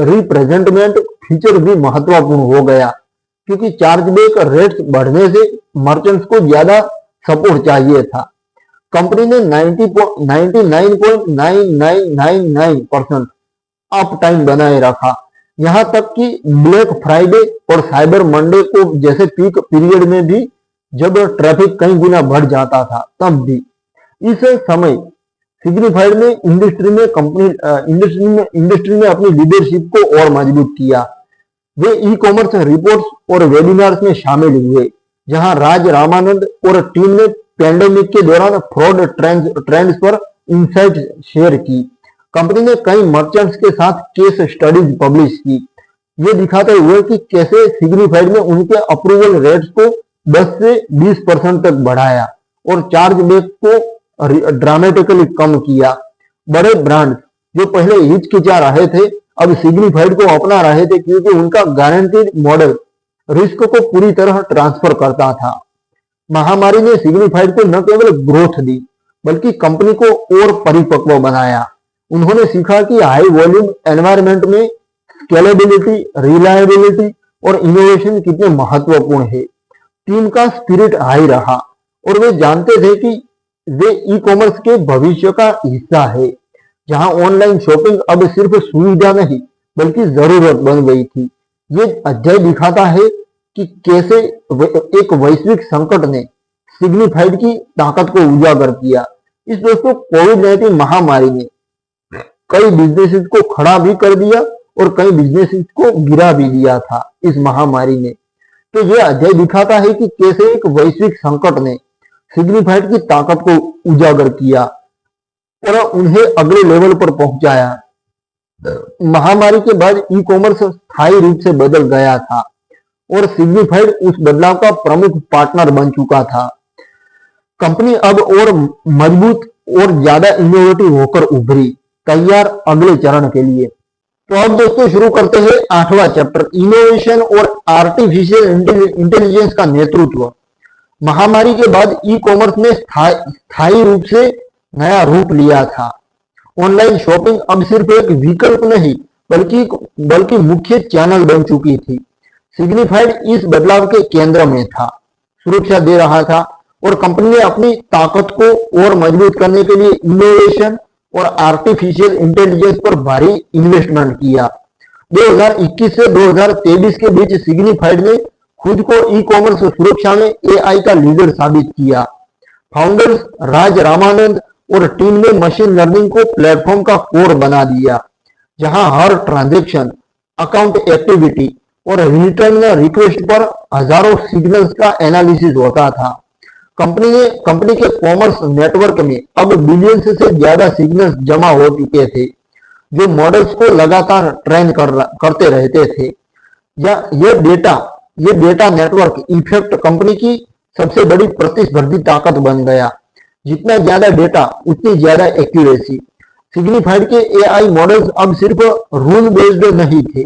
रिप्रेजेंटमेंट फीचर भी महत्वपूर्ण हो गया क्योंकि चार्जबैक रेट्स बढ़ने से मर्चेंट्स को ज्यादा सपोर्ट चाहिए था। कंपनी ने 99.9999% अप टाइम बनाए रखा, यहां तक कि ब्लैक फ्राइडे और साइबर मंडे को जैसे पीक पीरियड में भी, जब ट्रैफिक कई गुना बढ़ जाता था तब भी। इस समय सिग्निफाइड ने इंडस्ट्री में अपनी लीडरशिप को और मजबूत किया। वे ई कॉमर्स रिपोर्ट्स और वेबिनार्स में शामिल हुए, जहां राज रामानंद और टीम ने पैंडेमिक के दौरान फ्रॉड ट्रेंड्स पर इंसाइट शेयर की। कंपनी ने कई मर्चेंट्स के साथ केस स्टडीज पब्लिश की, ये दिखाते हुए कि कैसे सिग्निफाइड ने उनके अप्रूवल रेट्स को 10 से 20% तक बढ़ाया और चार्जबैक को ड्रामेटिकली कम किया। बड़े ब्रांड्स जो पहले हिचकिचा रहे थे अब सिग्निफाइड को अपना रहे थे क्योंकि उनका गारंटीड मॉडल रिस्क को पूरी तरह ट्रांसफर करता था। महामारी ने सिग्निफाइड को न केवल ग्रोथ दी बल्कि कंपनी को और परिपक्व बनाया। उन्होंने सीखा कि हाई वॉल्यूम एनवायरनमेंट में स्केलेबिलिटी, रिलायबिलिटी और इनोवेशन कितने महत्वपूर्ण है। टीम का स्पिरिट हाई रहा और वे जानते थे कि वे ई कॉमर्स के भविष्य का हिस्सा है, जहां ऑनलाइन शॉपिंग अब सिर्फ सुविधा नहीं बल्कि जरूरत बन गई थी। ये अध्याय दिखाता है कि कैसे एक वैश्विक संकट ने सिग्निफाइड की ताकत को उजागर किया। इस दोस्तों, कोविड-19 महामारी ने कई बिजनेसेस को खड़ा भी कर दिया और कई बिजनेसेस को गिरा भी दिया था इस महामारी ने। तो यह अध्याय दिखाता है कि कैसे एक वैश्विक संकट ने सिग्निफाइड की ताकत को उजागर किया और उन्हें अगले लेवल पर पहुंचाया। महामारी के बाद ई कॉमर्स स्थायी रूप से बदल गया था और सिग्निफाइड उस बदलाव का प्रमुख पार्टनर बन चुका था। कंपनी अब और मजबूत और ज्यादा इनोवेटिव होकर उभरी, तैयार अगले चरण के लिए। तो अब दोस्तों शुरू करते हैं 8वां चैप्टर, इनोवेशन और आर्टिफिशियल इंटेलिजेंस का नेतृत्व। महामारी के बाद ई कॉमर्स ने स्थायी रूप से नया रूप लिया था। ऑनलाइन शॉपिंग अब सिर्फ एक विकल्प नहीं बल्कि मुख्य चैनल बन चुकी थी। सिग्निफाइड इस बदलाव के केंद्र में था, सुरक्षा दे रहा था और कंपनी ने अपनी ताकत को और मजबूत करने के लिए इनोवेशन और आर्टिफिशियल इंटेलिजेंस पर भारी इन्वेस्टमेंट किया। 2021 से 2023 के बीच सिग्निफाइड ने खुद को ई कॉमर्स सुरक्षा में एआई का लीडर साबित किया। फाउंडर्स राज रामानंद और टीम ने मशीन लर्निंग को प्लेटफॉर्म का कोर बना दिया, जहां हर ट्रांजैक्शन, अकाउंट एक्टिविटी और रिटर्न रिक्वेस्ट पर हजारों सिग्नल्स का एनालिसिस होता था। कंपनी के कॉमर्स नेटवर्क में अब बिलियंस से ज्यादा सिग्नल्स जमा हो चुके थे, जो मॉडल्स को लगातार ट्रेन करते रहते थे। ये डेटा नेटवर्क इफेक्ट कंपनी की सबसे बड़ी प्रतिस्पर्धी ताकत बन गया। जितना ज्यादा डेटा उतनी ज्यादा एक्यूरेसी। सिग्निफाइड के एआई मॉडल्स अब सिर्फ रूल बेस्ड नहीं थे,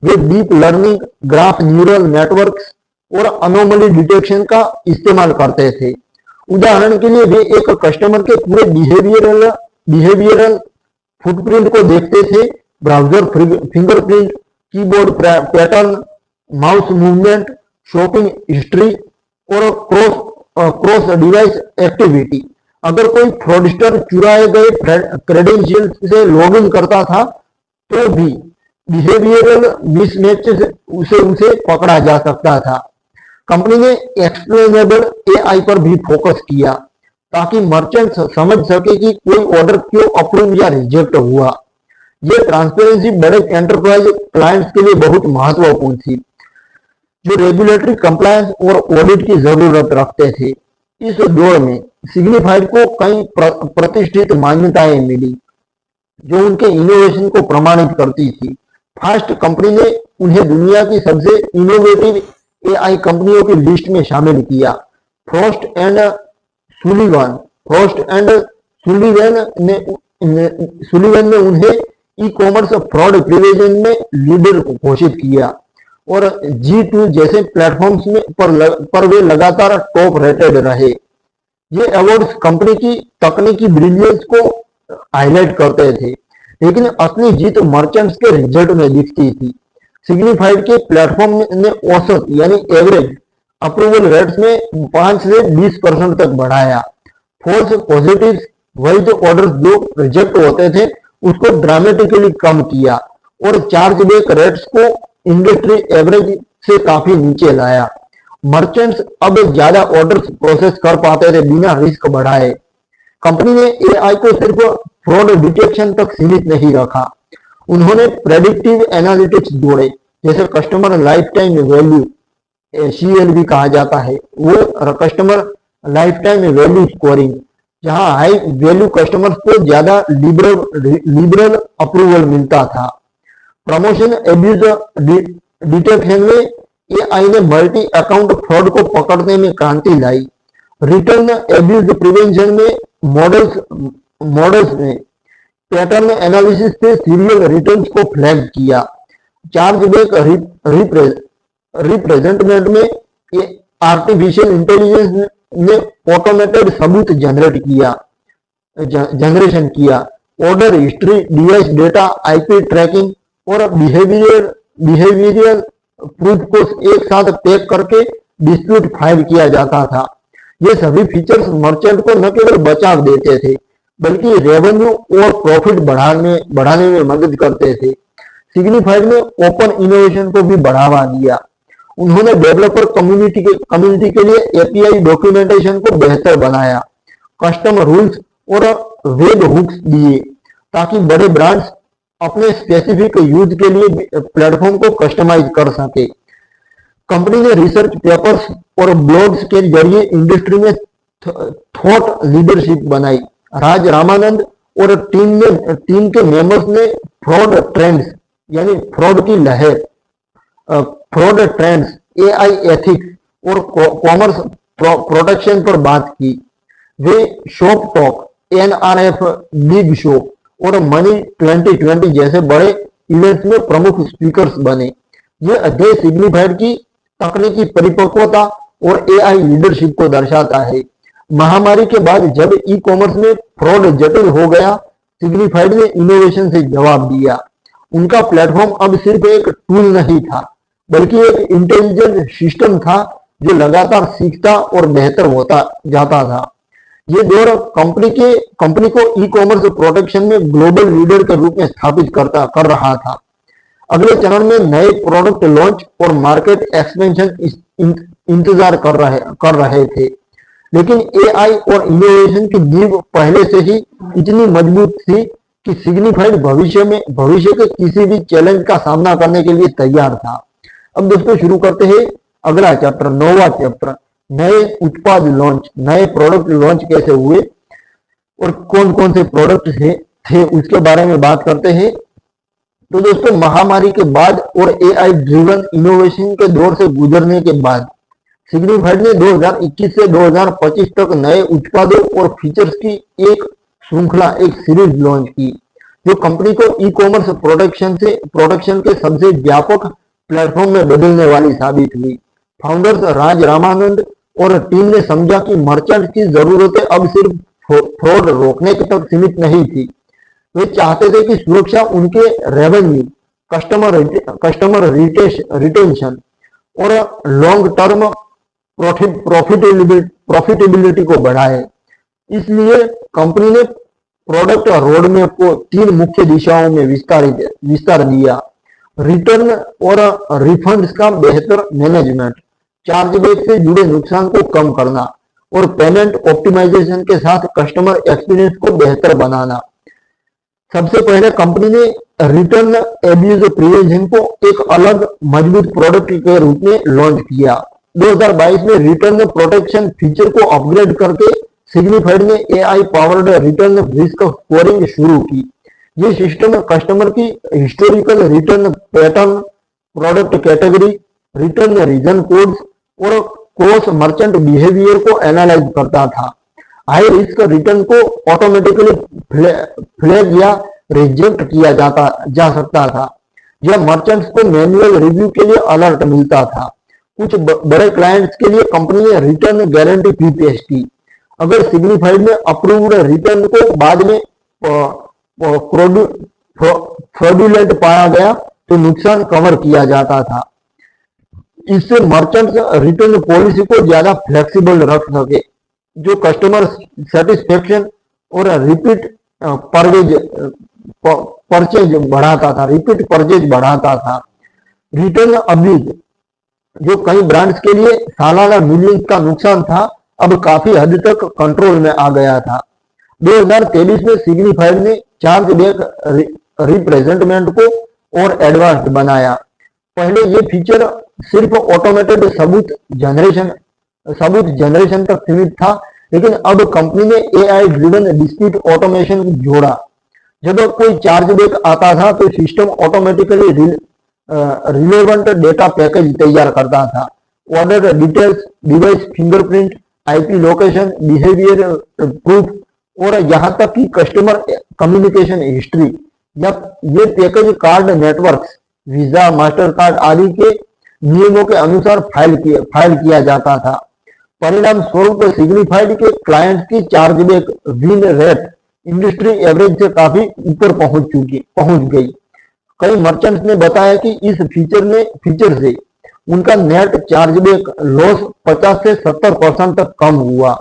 वे deep learning, graph neural networks और अनोमली डिटेक्शन का इस्तेमाल करते थे। उदाहरण के लिए वे एक कस्टमर के पूरे बिहेवियरल फुटप्रिंट को देखते थे, browser fingerprint, keyboard pattern, mouse movement, shopping history और क्रॉस डिवाइस एक्टिविटी। अगर कोई फ्रॉडस्टर चुराए गए क्रेडेंशियल्स से लॉगिन करता था तो भी बिहेवियरल मिसमैच से उसे पकड़ा जा सकता था। कंपनी ने एक्सप्लेनेबल एआई पर भी फोकस किया ताकि मर्चेंट्स समझ सके कि कोई ऑर्डर क्यों अप्रूव या रिजेक्ट हुआ। यह ट्रांसपेरेंसी बड़े एंटरप्राइज क्लाइंट्स के लिए बहुत महत्वपूर्ण थी, जो रेगुलेटरी कंप्लायंस और ऑडिट की जरूरत रखते थे। इस दौर में सिग्निफाइड को कई प्रतिष्ठित मान्यताएं मिली, जो उनके इनोवेशन को प्रमाणित करती थी। फास्ट कंपनी ने उन्हें दुनिया की सबसे इनोवेटिव एआई कंपनियों की लिस्ट में शामिल किया। फ्रॉस्ट एंड सुलिवन ने उन्हें ई कॉमर्स फ्रॉड प्रिवेंशन में लीडर घोषित किया और G2 जैसे प्लेटफॉर्म्स में पर वे लगातार टॉप रेटेड रहे। ये अवार्ड्स कंपनी की तकनीकी ब्रिलियंस को हाईलाइट करते थे, लेकिन असली जीत मर्चेंट्स के रिजल्ट में दिखती थी। सिग्निफाइड के प्लेटफॉर्म ने औसत यानी एवरेज अप्रूवल रेट्स में 5 से 20% तक बढ़ाया। फॉल्स पॉजिटिव्स, वैध ऑर्डर्स जो रिजेक्ट होते थे उसको ड्रामेटिकली कम किया और चार्जबैक रेट्स को इंडस्ट्री एवरेज से काफी नीचे लाया। मर्चेंट्स अब ज्यादा ऑर्डर्स प्रोसेस कर पाते थे बिना रिस्क बढ़ाए। कंपनी ने एआई को सिर्फ फ्रॉड डिटेक्शन तक सीमित नहीं रखा, उन्होंने प्रेडिक्टिव एनालिटिक्स जोड़े, जैसे customer life time value, CLV कहा जाता है, वो customer life time value scoring, जहां हाई वैल्यू कस्टमर्स को ज्यादा लिबरल अप्रूवल मिलता था। प्रमोशन एब्यूज डिटेक्शन में एआई ने मल्टी अकाउंट फ्रॉड को पकड़ने में क्रांति लाई। रिटर्न एब्यूज प्रिवेंशन में मॉडल्स ने पैटर्न एनालिसिस से सीरियल रिटर्न्स को फ्लैग किया। चार्जबैक रिप्रेजेंटमेंट में आर्टिफिशियल इंटेलिजेंस ने ऑटोमेटेड सबूत जनरेशन किया। Order history, device data, IP trekking और बिहेवियरल प्रूफ को एक साथ पैक करके डिस्प्यूट फाइल किया जाता था। ये सभी फीचर्स मर्चेंट को न केवल बचाव देते थे बल्कि रेवेन्यू और प्रॉफिट बढ़ाने में मदद करते थे। सिग्निफाइड ने ओपन इनोवेशन को भी बढ़ावा दिया। उन्होंने डेवलपर कम्युनिटी के लिए एपीआई डॉक्यूमेंटेशन को बेहतर बनाया, कस्टम रूल्स और वेब हुक्स दिए ताकि बड़े ब्रांड्स अपने स्पेसिफिक यूज के लिए प्लेटफॉर्म को कस्टमाइज कर सके। कंपनी ने रिसर्च पेपर्स और ब्लॉग्स के जरिए इंडस्ट्री में थॉट लीडरशिप बनाई। राज रामानंद और टीम के मेंबर्स ने फ्रॉड ट्रेंड्स यानी फ्रॉड की लहर, फ्रॉड ट्रेंड्स, एआई एथिक्स और कॉमर्स प्रोटेक्शन पर बात की। वे shop talk, NRF big show और मनी 2020 जैसे बड़े इवेंट्स में प्रमुख स्पीकर्स बने। ये अध्ययन सिग्निफाइड की तकनीकी परिपक्वता और एआई लीडरशिप को दर्शाता है। महामारी के बाद जब ई कॉमर्स में फ्रॉड जटिल हो गया, सिग्निफाइड ने इनोवेशन से जवाब दिया। उनका प्लेटफॉर्म अब सिर्फ एक टूल नहीं था बल्कि एक इंटेलिजेंट सिस्टम था जो लगातार सीखता और बेहतर होता जाता था। ये दौर कंपनी को ई कॉमर्स प्रोटेक्शन में ग्लोबल लीडर के रूप में स्थापित कर रहा था। अगले चरण में नए प्रोडक्ट लॉन्च और मार्केट एक्सपेंशन इंतजार कर रहे थे, लेकिन एआई और इनोवेशन की नींव पहले से ही इतनी मजबूत थी कि सिग्निफाइड भविष्य के किसी भी चैलेंज का सामना करने के लिए तैयार था। अब दोस्तों शुरू करते हैं अगला चैप्टर, 9वां चैप्टर, नए उत्पाद लॉन्च, नए प्रोडक्ट लॉन्च कैसे हुए और कौन कौन से प्रोडक्ट थे उसके बारे में बात करते हैं। तो दोस्तों महामारी के बाद और एआई ड्रिवन इनोवेशन के दौर से गुजरने के बाद सिग्निफाइड ने 2021 से 2025 तक नए उत्पादों और फीचर्स की एक श्रृंखला, एक सीरीज लॉन्च की जो कंपनी को ई कॉमर्स प्रोडक्शन के सबसे व्यापक प्लेटफॉर्म में बदलने वाली साबित हुई। फाउंडर्स राज रामानंद और टीम ने समझा कि मर्चेंट की जरूरतें अब सिर्फ फ्रॉड रोकने तक सीमित नहीं थी। वे चाहते थे कि सुरक्षा उनके रेवेन्यू, कस्टमर रिटेंशन और लॉन्ग टर्म प्रॉफिटेबिलिटी को बढ़ाए। इसलिए कंपनी ने प्रोडक्ट रोडमैप को 3 मुख्य दिशाओं में विस्तार दिया। रिटर्न और रिफंड्स का बेहतर मैनेजमेंट, चार्जबैक से जुड़े नुकसान को कम करना और पेमेंट ऑप्टिमाइजेशन के साथ कस्टमर एक्सपीरियंस को बेहतर बनाना। सबसे पहले कंपनी ने रिटर्न एब्यूज प्रिवेंशन को एक अलग मजबूत प्रोडक्ट के रूप में लॉन्च किया। 2022 में रिटर्न प्रोटेक्शन फीचर को अपग्रेड करके सिग्निफाइड ने AI powered return risk scoring शुरू की। ये सिस्टम कस्टमर की historical return pattern, product category, return reason codes और क्रॉस मर्चेंट बिहेवियर को एनालाइज करता था। हाई रिस्क रिटर्न को ऑटोमेटिकली फ्लैग या रिजेक्ट किया जा सकता था या मर्चेंट्स को मैनुअल रिव्यू के लिए अलर्ट मिलता था। कुछ बड़े क्लाइंट्स के लिए कंपनी ने रिटर्न गारंटी फी पेश की। अगर सिग्निफाइड में अप्रूव्ड रिटर्न को बाद में फ्रॉडुलेंट पाया गया तो नुकसान कवर किया जाता था। इससे मर्चेंट्स रिटर्न पॉलिसी को ज्यादा फ्लेक्सिबल रख सके, जो कस्टमर सेटिस्फेक्शन और रिपीट परचेज बढ़ाता था। रिटर्न अब्यूज, जो कई ब्रांड्स के लिए सालाना मिलियंस का नुकसान था, अब काफी हद तक कंट्रोल में आ गया था। 2023 में सिग्निफाइड ने चार्जबैक रिप्रेजेंटमेंट को और एडवांस्ड बनाया। पहले ये फीचर सिर्फ ऑटोमेटेड सबूत जनरेशन तक सीमित था, लेकिन अब कंपनी ने एआई ड्रिवन डिस्प्यूट ऑटोमेशन जोड़ा। जब कोई चार्जबैक आता था तो system automatically relevant data package तैयार करता था। Order details, device fingerprint, IP location, behaviour proof और यहाँ तक कि कस्टमर कम्युनिकेशन हिस्ट्री या ये package card networks, visa, master card आदि के नियमों के अनुसार फाइल किया जाता था। परिणाम स्वरूप सिग्निफाइड के क्लाइंट्स की chargeback win rate industry average से काफी ऊपर पहुंच गई। कई मर्चेंट्स ने बताया कि इस फीचर से उनका नेट चार्जबैक लॉस 50 से 70% तक कम हुआ।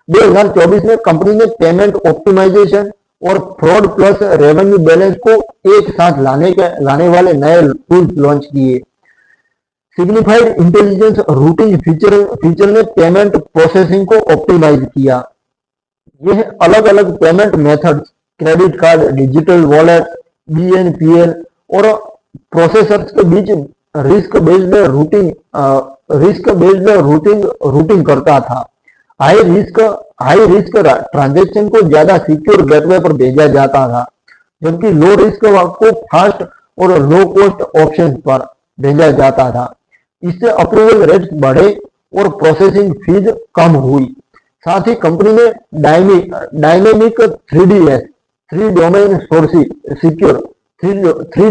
2024 में कंपनी ने पेमेंट ऑप्टिमाइजेशन और फ्रॉड प्लस रेवेन्यू बैलेंस को एक साथ लाने वाले नए टूल्स लॉन्च किए। सिग्निफाइड इंटेलिजेंस रूटिंग फीचर ने पेमेंट प्रोसेसिंग को ऑप्टिमाइज किया। यह अलग अलग payment methods, credit card, digital wallet, BNPL और प्रोसेसर्स के बीच रिस्क बेस्ड रूटिंग करता था। हाई रिस्क ट्रांजैक्शन को ज्यादा सिक्योर गेटवे पर भेजा जाता था, जबकि लो रिस्क को फास्ट और लो कॉस्ट ऑप्शन पर भेजा जाता था। इससे अप्रूवल रेट्स बढ़े और प्रोसेसिंग फीस कम हुई। साथ ही कंपनी ने dynamic 3DS, three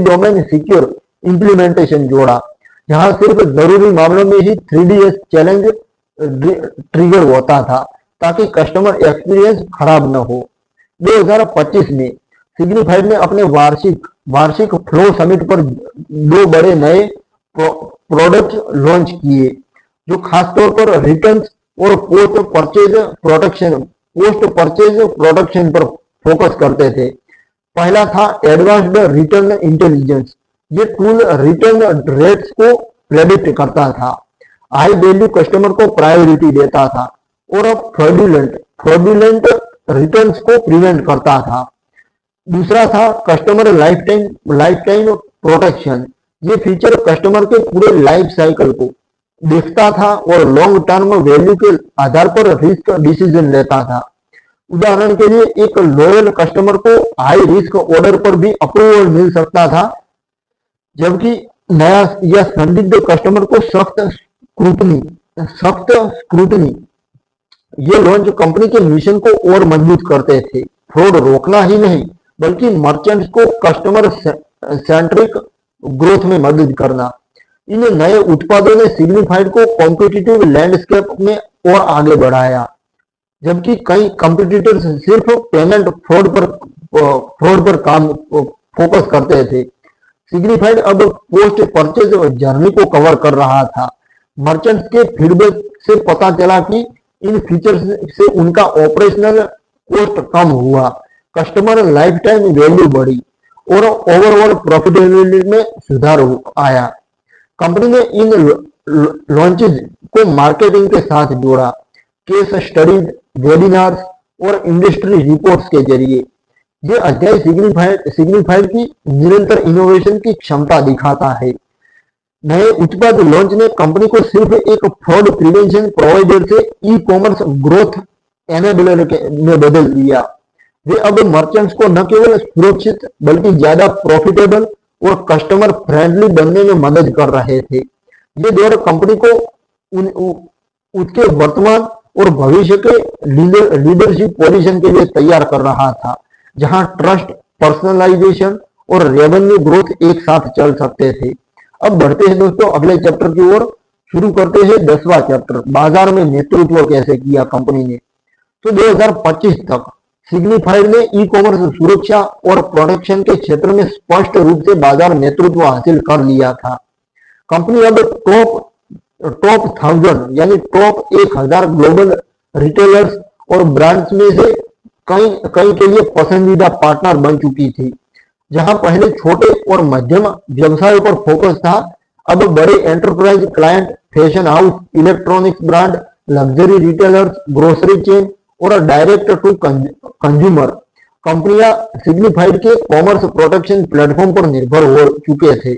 domain secure implementation जोड़ा, जहां सिर्फ जरूरी मामलों में ही 3DS चैलेंज ट्रिगर होता था ताकि कस्टमर एक्सपीरियंस खराब न हो। 2025 में सिग्निफाइड ने अपने वार्षिक फ्लो समिट पर 2 बड़े नए प्रोडक्ट लॉन्च किए, जो खासतौर पर रिटर्न्स और पोस्ट परचेज प्रोटेक्शन पर फोकस करते थे। पहला था एडवांस्ड रिटर्न इंटेलिजेंस। ये टूल रिटर्न रेट्स को प्रेडिक्ट करता था, हाई वैल्यू कस्टमर को प्रायोरिटी देता था और फ्रॉडुलेंट रिटर्न्स को प्रिवेंट करता था। दूसरा था कस्टमर लाइफ टाइम प्रोटेक्शन। ये फीचर कस्टमर के पूरे लाइफ साइकिल को देखता था और लॉन्ग टर्म वैल्यू के आधार पर रिस्क डिसीजन लेता था। उदाहरण के लिए एक लॉयल कस्टमर को हाई रिस्क ऑर्डर पर भी अप्रूवल मिल सकता था, जबकि नया या संदिग्ध कस्टमर को सख्त स्क्रूटनी। ये लॉन्च कंपनी के मिशन को और मजबूत करते थे, फ्रॉड रोकना ही नहीं बल्कि मर्चेंट्स को कस्टमर सेंट्रिक ग्रोथ में मदद करना। इन नए उत्पादों ने सिग्निफाइड को कॉम्पिटिटिव लैंडस्केप में और आगे बढ़ाया। जबकि कई कंपटीटर्स सिर्फ पेमेंट फ्रॉड पर काम फोकस करते थे, सिग्निफाइड अब पोस्ट परचेज जर्नी को कवर कर रहा था। मर्चेंट्स के फीडबैक से पता चला कि इन फीचर्स से उनका ऑपरेशनल कॉस्ट कम हुआ, कस्टमर लाइफ टाइम वैल्यू बढ़ी और ओवरऑल प्रॉफिटेबिलिटी में सुधार आया। कंपनी ने इन लॉन्चेज को मार्केटिंग के साथ जोड़ा, केस स्टडीज, वेबिनार्स और इंडस्ट्री रिपोर्ट्स के जरिए। ये अध्याय सिग्निफाइड की निरंतर इनोवेशन की क्षमता दिखाता है। नए उत्पाद लॉन्च ने कंपनी को सिर्फ एक फ्रॉड प्रिवेंशन प्रोवाइडर से ई-कॉमर्स ग्रोथ एनेबलर में बदल दिया। वे अब मर्चेंट्स को न केवल सुरक्षित बल्कि ज्यादा प्रॉफिटेबल और कस्टमर फ्रेंडली बनने में मदद कर रहे थे। ये दौर कंपनी को उसके वर्तमान और भविष्य के लीडरशिप पोजीशन के लिए तैयार कर रहा था, जहां ट्रस्ट, पर्सनलाइजेशन और रेवेन्यू ग्रोथ एक साथ चल सकते थे। अब बढ़ते हैं दोस्तों अगले चैप्टर की ओर। शुरू करते हैं 10वां चैप्टर, बाजार में नेतृत्व कैसे किया कंपनी ने। तो 2025 तक सिग्निफाइड ने ई कॉमर्स सुरक्षा और प्रोडक्शन के क्षेत्र में स्पष्ट रूप से बाजार नेतृत्व हासिल कर लिया था। कंपनी अब टॉप 1000 यानी टॉप 1000 ग्लोबल रिटेलर्स और ब्रांड्स में से कई के लिए पसंदीदा पार्टनर बन चुकी थी। जहां पहले छोटे और मध्यम व्यवसायों पर फोकस था, अब बड़े enterprise client, fashion house, electronics brand, luxury retailers, grocery chain और डायरेक्ट टू कंज्यूमर कंपनियां सिग्निफाइड के कॉमर्स प्रोटेक्शन प्लेटफॉर्म पर निर्भर हो चुके थे।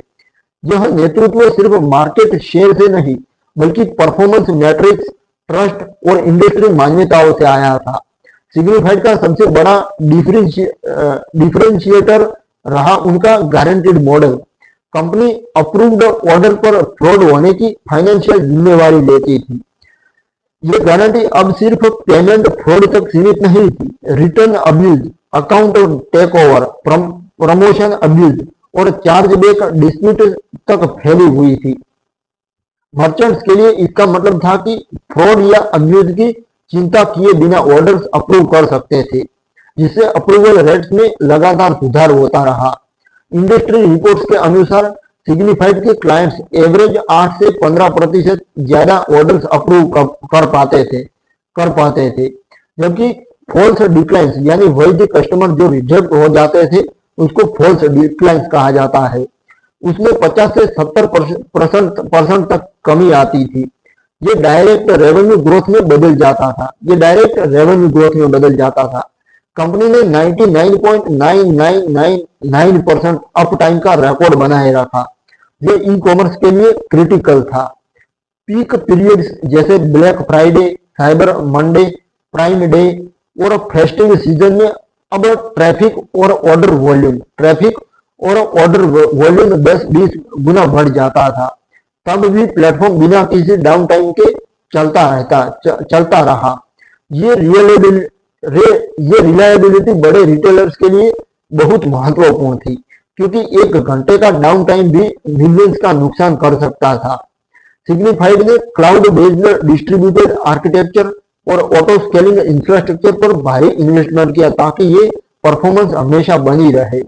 यह नेतृत्व सिर्फ मार्केट शेयर से नहीं बल्कि परफॉर्मेंस मैट्रिक्स, ट्रस्ट और इंडस्ट्री मान्यताओं से आया था। सिग्निफाइड का सबसे बड़ा डिफरेंशिएटर रहा उनका guaranteed model. Company approved order पर फ्रॉड होने की फाइनेंशियल जिम्मेवारी लेती थी। ये गारंटी अब सिर्फ पेमेंट फ्रॉड तक सीमित नहीं थी, return abuse, account take over, promotion abuse और चार्ज बैक डिस्प्यूट तक फैली हुई थी। मर्चेंट्स के लिए इसका मतलब था कि फ्रॉड या अब्यूज की चिंता किए बिना ऑर्डर्स अप्रूव कर सकते थे, जिससे अप्रूवल रेट्स में लगातार सुधार होता रहा। इंडस्ट्री रिपोर्ट्स के अनुसार सिग्निफाइड के क्लाइंट्स एवरेज 8 से 15% ज्यादा ऑर्डर्स अप्रूव कर पाते थे, जबकि फॉल्स डिक्लाइंस यानी वैध कस्टमर जो रिजेक्ट हो जाते थे उसको फॉल्स डिक्लाइंस कहा जाता है, उसमें 50 से 70% तक कमी आती थी। ये डायरेक्ट रेवेन्यू ग्रोथ में बदल जाता था। कंपनी ने 99.9999% अप टाइम का रिकॉर्ड बनाए रखा, जो ई कॉमर्स के लिए क्रिटिकल था। पीक पीरियड्स जैसे black Friday, cyber Monday, prime day और फेस्टिव सीजन में अब ट्रैफिक और ऑर्डर वॉल्यूम 10-20 गुना बढ़ जाता था। तब भी प्लेटफॉर्म बिना किसी डाउन टाइम के चलता रहा। ये रिलायबिलिटी बड़े रिटेलर्स के लिए बहुत महत्वपूर्ण थी, क्योंकि 1 घंटे का डाउन टाइम भी मिलियंस का नुकसान कर सकता था। सिग्निफाइड ने क्लाउड बेस्ड डिस्ट्रीब्यूटेड आर्किटेक्चर और ऑटो स्केलिंग इंफ्रास्ट्रक्चर पर भारी इन्वेस्टमेंट किया, ताकि ये परफॉर्मेंस हमेशा बनी रहे।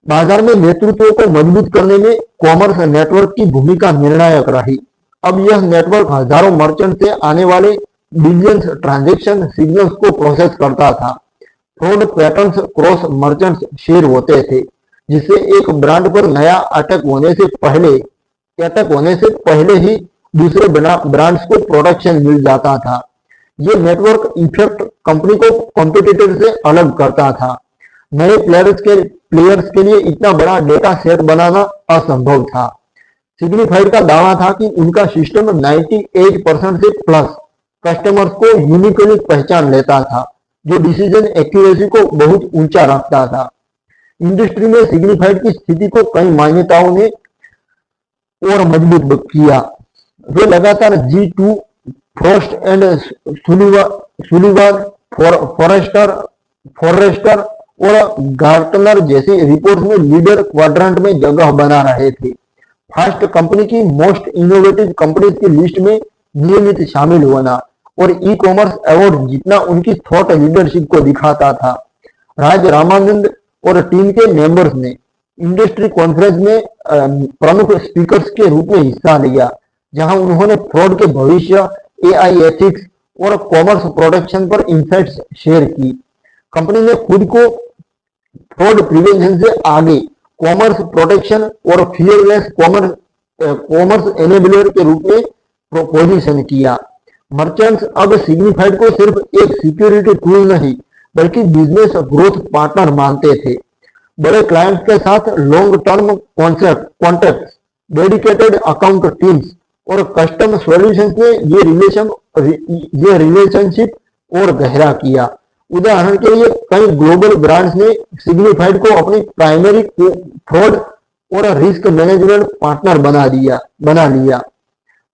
बाजार में नेतृत्व को मजबूत करने में कॉमर्स नेटवर्क की भूमिका निर्णायक रही। अब यह नेटवर्क हजारों मर्चेंट से आने वाले बिलियंस ट्रांजैक्शन सिग्नल्स को प्रोसेस करता था। Fraud patterns cross merchants share होते थे, जिससे एक ब्रांड पर नया अटैक होने से पहले ही दूसरे ब्रांड्स को प्रोटेक्शन मिल जाता था। ये नेटवर्क इफेक्ट कंपनी को कॉम्पिटिटर से अलग करता था। नए प्लेयर्स के लिए इतना बड़ा डेटा सेट बनाना असंभव था। सिग्निफाइड का दावा था कि उनका सिस्टम 98% से प्लस कस्टमर्स को यूनिकली पहचान लेता था, जो डिसीजन एक्यूरेसी को बहुत ऊंचा रखता था। इंडस्ट्री में सिग्निफाइड की स्थिति को कई मान्यताओं ने और मजबूत किया। वे लगातार G2, Frost and Sullivan, Forrester और गार्टनर जैसी रिपोर्ट्स में लीडर क्वाड्रेंट में जगह बना रहे थे। फास्ट कंपनी की मोस्ट इनोवेटिव कंपनीज की लिस्ट में नियमित शामिल होना और ई कॉमर्स अवार्ड जीतना उनकी थॉट लीडरशिप को दिखाता था। राज रामानंद और टीम के मेंबर्स ने इंडस्ट्री कॉन्फ्रेंस में प्रमुख स्पीकर्स के रूप में हिस्सा लिया, जहां उन्होंने फ्रॉड के भविष्य, AI एथिक्स और कॉमर्स प्रोटेक्शन पर इंसाइट्स शेयर की। कंपनी ने खुद को फ्रॉड प्रिवेंशन से आगे कॉमर्स प्रोटेक्शन और फियरलेस कॉमर्स एनेबलर के रूप में पोजीशन किया। मर्चेंट्स अब सिग्निफाइड को सिर्फ एक सिक्योरिटी टूल नहीं, बल्कि बिजनेस ग्रोथ पार्टनर मानते थे। बड़े क्लाइंट्स के साथ long term contracts, dedicated account teams और कस्टम सॉल्यूशंस ने ये रिलेशनशिप और गहरा किया। उदाहरण के लिए कई ग्लोबल ब्रांड्स ने सिग्निफाइड को अपनी प्राइमरी फ्रॉड और रिस्क मैनेजमेंट पार्टनर बना लिया।